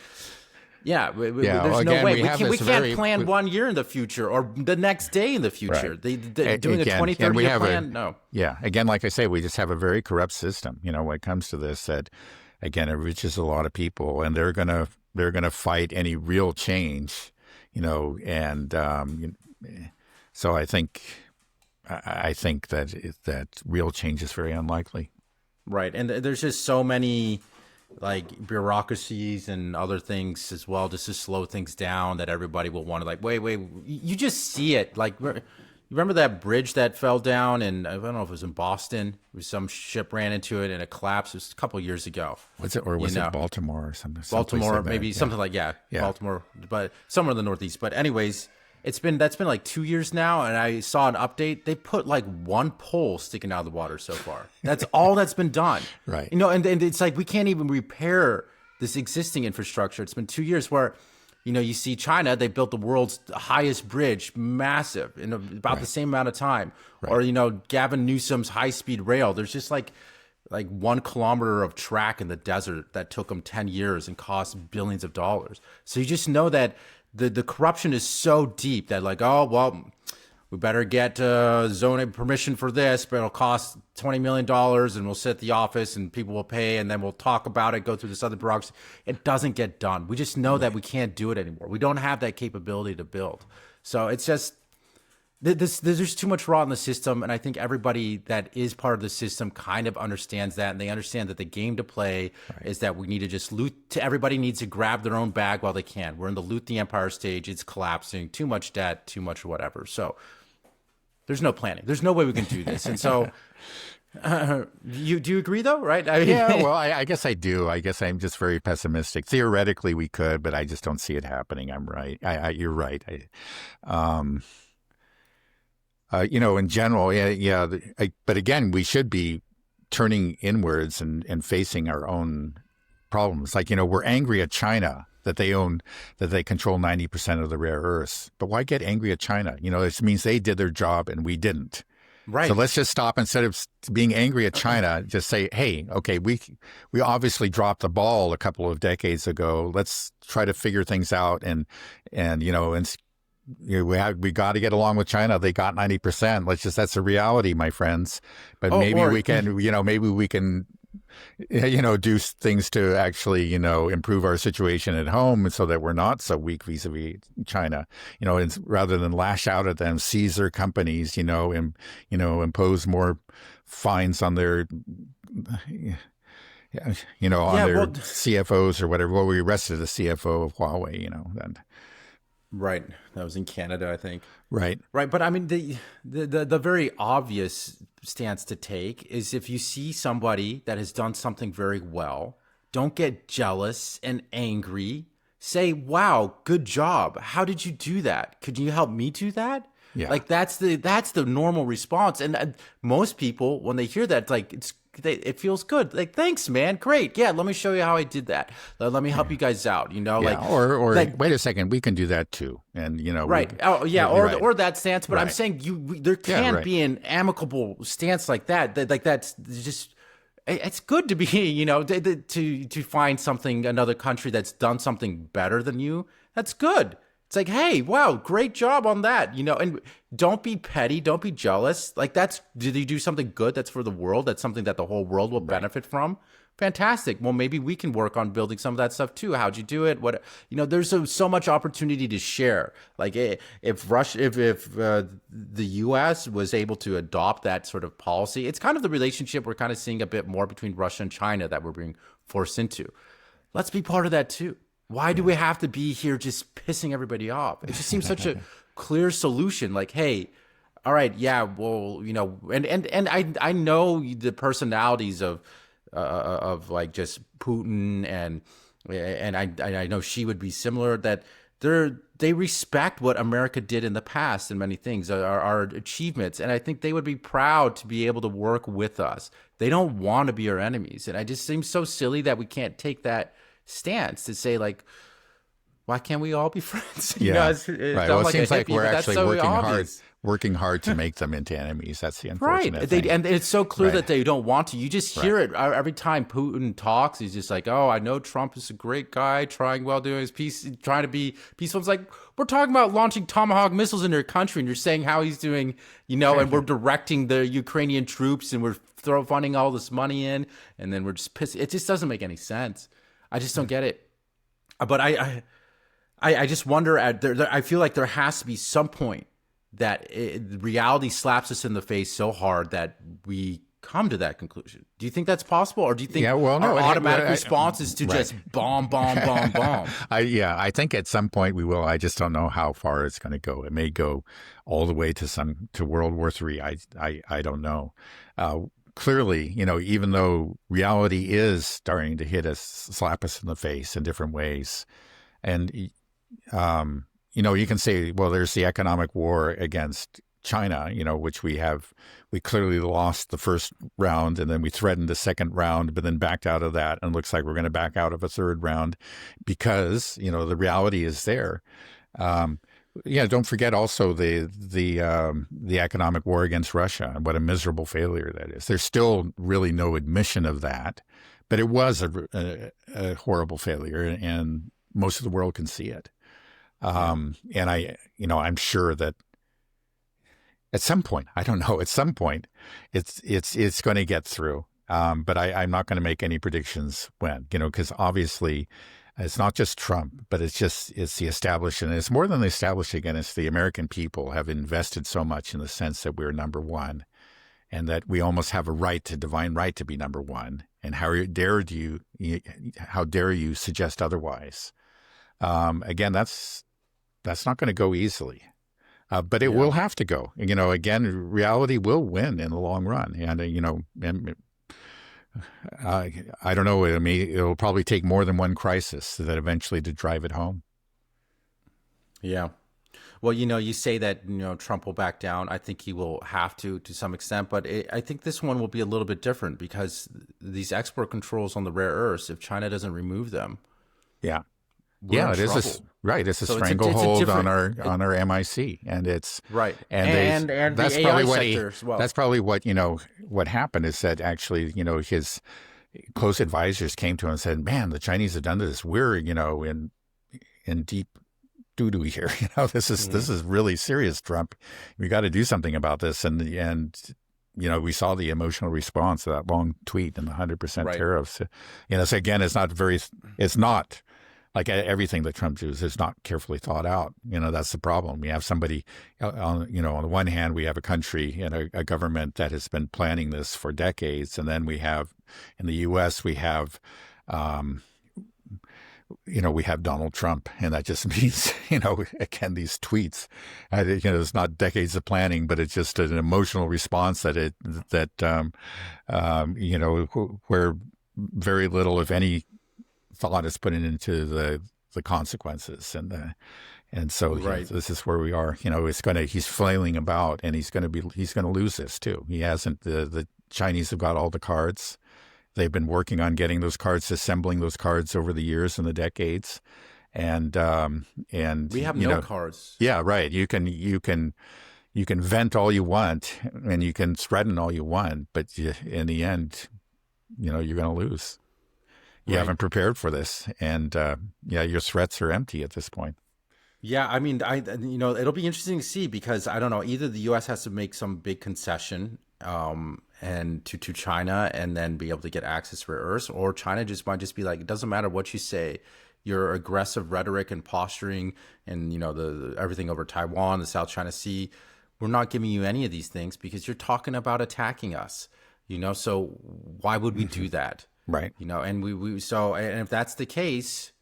Speaker 1: there's no way. We can't plan 1 year in the future or the next day in the future.
Speaker 2: Right.
Speaker 1: Doing a 20, 30-year plan, no.
Speaker 2: Yeah, again, like I say, we just have a very corrupt system, when it comes to this, that, again, it reaches a lot of people, and they're gonna fight any real change, and so I think that real change is very unlikely.
Speaker 1: Right, and there's just so many like bureaucracies and other things as well, just to slow things down, that everybody will want to wait. You just see it. Like, you remember that bridge that fell down, and I don't know if it was in Boston. It was some ship ran into it and it collapsed. It was a couple of years ago.
Speaker 2: Was it Baltimore or something?
Speaker 1: Baltimore, maybe something like Baltimore, but somewhere in the Northeast. But anyways, that's been like 2 years now, and I saw an update. They put like one pole sticking out of the water so far. That's all that's been done.
Speaker 2: Right.
Speaker 1: And it's like we can't even repair this existing infrastructure. It's been 2 years where, you see China, they built the world's highest bridge, massive, in about the same amount of time. Right. Or, Gavin Newsom's high-speed rail. There's just like 1 kilometer of track in the desert that took them 10 years and cost billions of dollars. So you just know that the corruption is so deep that we better get zoning permission for this, but it'll cost $20 million, and we'll sit at the office and people will pay, and then we'll talk about it, go through this other bureaucracy. It doesn't get done. We just know that we can't do it anymore. We don't have that capability to build. So it's just, there's too much raw in the system, and I think everybody that is part of the system kind of understands that, and they understand that the game to play is that we need to just loot. Everybody needs to grab their own bag while they can. We're in the loot the empire stage. It's collapsing. Too much debt, too much whatever. So there's no planning. There's no way we can do this. And so, do you agree though? Right?
Speaker 2: I guess I do. I guess I'm just very pessimistic. Theoretically, we could, but I just don't see it happening. I'm right. You're right. In general, but again, we should be turning inwards and facing our own problems. Like, we're angry at China that they control 90% of the rare earths. But why get angry at China? It means they did their job and we didn't. Right. So let's just stop, instead of being angry at China, just say, hey, okay, we obviously dropped the ball a couple of decades ago. Let's try to figure things out and we got to get along with China. They got 90%. That's a reality, my friends. But maybe we can do things to actually, improve our situation at home so that we're not so weak vis-a-vis China, and rather than lash out at them, seize their companies, impose more fines on their, CFOs or whatever. Well, we arrested the CFO of Huawei, then.
Speaker 1: Right. That was in Canada, I think.
Speaker 2: Right.
Speaker 1: Right. But I mean, the very obvious stance to take is, if you see somebody that has done something very well, don't get jealous and angry. Say, wow, good job. How did you do that? Could you help me do that? Yeah. Like, that's the normal response. And most people, when they hear that, it's it feels good. Like, thanks, man. Great. Yeah. Let me show you how I did that. Let me help you guys out.
Speaker 2: Yeah, or
Speaker 1: like,
Speaker 2: wait a second, we can do that too, and
Speaker 1: right. Oh, yeah.
Speaker 2: right,
Speaker 1: Or that stance. But I'm
Speaker 2: right,
Speaker 1: saying there
Speaker 2: yeah,
Speaker 1: can't
Speaker 2: right,
Speaker 1: be an amicable stance like that. Like that's just. It's good to be, to find another country that's done something better than you. That's good. It's like, hey, wow, great job on that, and don't be petty, don't be jealous. Like did you do something good that's for the world? That's something that the whole world will benefit from. Fantastic. Well, maybe we can work on building some of that stuff too. How'd you do it? What, there's so much opportunity to share. Like if Russia, if the U.S. was able to adopt that sort of policy, it's kind of the relationship we're kind of seeing a bit more between Russia and China that we're being forced into. Let's be part of that too. Why do we have to be here just pissing everybody off? It just seems such a clear solution. Like, hey, all right, yeah, well, and I know the personalities of like just Putin and I know she would be similar, that they respect what America did in the past in many things, our achievements, and I think they would be proud to be able to work with us. They don't want to be our enemies, and it just seems so silly that we can't take that stance to say, like, why can't we all be friends?
Speaker 2: yeah, right. Well, it
Speaker 1: like
Speaker 2: seems like
Speaker 1: hippie,
Speaker 2: we're actually
Speaker 1: so
Speaker 2: working hard to make them into enemies. That's the
Speaker 1: right.
Speaker 2: unfortunate thing.
Speaker 1: And it's so clear
Speaker 2: Right.
Speaker 1: that they don't want to. You just hear it every time Putin talks. He's just like, oh, I know Trump is a great guy, trying well, doing his peace, trying to be peaceful. It's like, we're talking about launching Tomahawk missiles in your country, and you're saying how he's doing, and we're directing the Ukrainian troops, and we're funding all this money in, and then we're just pissed. It just doesn't make any sense. I just don't get it. But I just wonder, I feel like there has to be some point that reality slaps us in the face so hard that we come to that conclusion. Do you think that's possible? Or do you think
Speaker 2: Yeah, well, no,
Speaker 1: our automatic response is to just bomb?
Speaker 2: I think at some point we will. I just don't know how far it's going to go. It may go all the way to World War III. I don't know. Clearly, even though reality is starting to hit us, slap us in the face in different ways, and you can say, well, there's the economic war against China, which we clearly lost the first round, and then we threatened the second round, but then backed out of that, and looks like we're going to back out of a third round because, the reality is there. Don't forget also the economic war against Russia and what a miserable failure that is. There's still really no admission of that, but it was a horrible failure, and most of the world can see it. And I'm sure that at some point, I don't know, at some point, it's going to get through. But I'm not going to make any predictions when, because obviously it's not just Trump, but it's the establishment. It's more than the establishment. Again, it's the American people have invested so much in the sense that we're number one, and that we almost have a divine right to be number one. And how dare you suggest otherwise? Again, that's not going to go easily, but it will have to go. Again, reality will win in the long run, and I don't know. It'll probably take more than one crisis that eventually to drive it home.
Speaker 1: Yeah. Well, you say that, Trump will back down. I think he will have to some extent, but I think this one will be a little bit different because these export controls on the rare earths, if China doesn't remove them,
Speaker 2: yeah.
Speaker 1: we're in
Speaker 2: it is
Speaker 1: trouble.
Speaker 2: right. It's a
Speaker 1: So
Speaker 2: stranglehold on our MIC, and it's
Speaker 1: Right.
Speaker 2: and that's
Speaker 1: the
Speaker 2: probably
Speaker 1: AI
Speaker 2: what
Speaker 1: sector as well.
Speaker 2: that's probably what happened is that actually his close advisors came to him and said, "Man, the Chinese have done this. We're in deep doo-doo here. This is really serious, Trump. We got to do something about this." And we saw the emotional response to that long tweet and the 100% tariffs. So again, it's not like everything that Trump does is not carefully thought out. That's the problem. We have somebody on the one hand, we have a country and a government that has been planning this for decades. And then we have, in the U.S., we have Donald Trump, and that just means, again, these tweets, it's not decades of planning, but it's just an emotional response where very little, if any, thought is put into the consequences, and so this is where we are. He's flailing about, and he's going to lose this too. He hasn't the Chinese have got all the cards. They've been working on getting those cards, assembling those cards over the years and the decades. And
Speaker 1: We have
Speaker 2: you
Speaker 1: no
Speaker 2: know,
Speaker 1: cards.
Speaker 2: yeah, right. You can vent all you want and you can threaten all you want, but in the end, you're going to lose. You
Speaker 1: Right.
Speaker 2: haven't prepared for this, and your threats are empty at this point.
Speaker 1: Yeah, I mean, it'll be interesting to see because I don't know. Either the U.S. has to make some big concession, and to China, and then be able to get access to rare earths, or China might just be like, it doesn't matter what you say, your aggressive rhetoric and posturing, and the everything over Taiwan, the South China Sea, we're not giving you any of these things because you're talking about attacking us. So why would we do that?
Speaker 2: Right.
Speaker 1: And and if that's the case,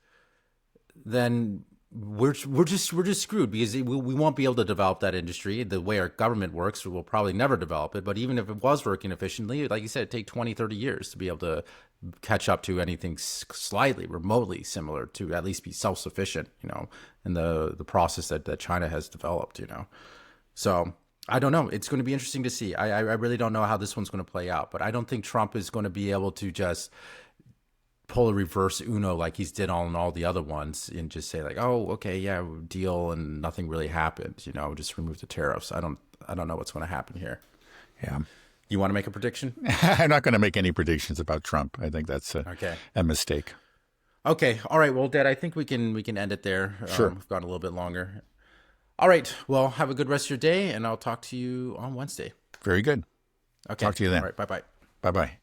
Speaker 1: then we're just screwed because we won't be able to develop that industry the way our government works. We'll probably never develop it. But even if it was working efficiently, like you said, it'd take 20, 30 years to be able to catch up to anything slightly remotely similar to at least be self-sufficient, in the process that China has developed, So I don't know. It's going to be interesting to see. I really don't know how this one's going to play out, but I don't think Trump is going to be able to just pull a reverse Uno like he's did on all the other ones and just say like, oh, okay, yeah, deal, and nothing really happened. Just remove the tariffs. I don't know what's going to happen here.
Speaker 2: Yeah.
Speaker 1: You want to make a prediction?
Speaker 2: I'm not going to make any predictions about Trump. I think that's a mistake.
Speaker 1: Okay. All right. Well, Dad, I think we can end it there.
Speaker 2: Sure.
Speaker 1: We've gone a little bit longer. All right. Well, have a good rest of your day, and I'll talk to you on Wednesday.
Speaker 2: Very good.
Speaker 1: Okay.
Speaker 2: Talk to you then.
Speaker 1: All right. Bye-bye.
Speaker 2: Bye-bye.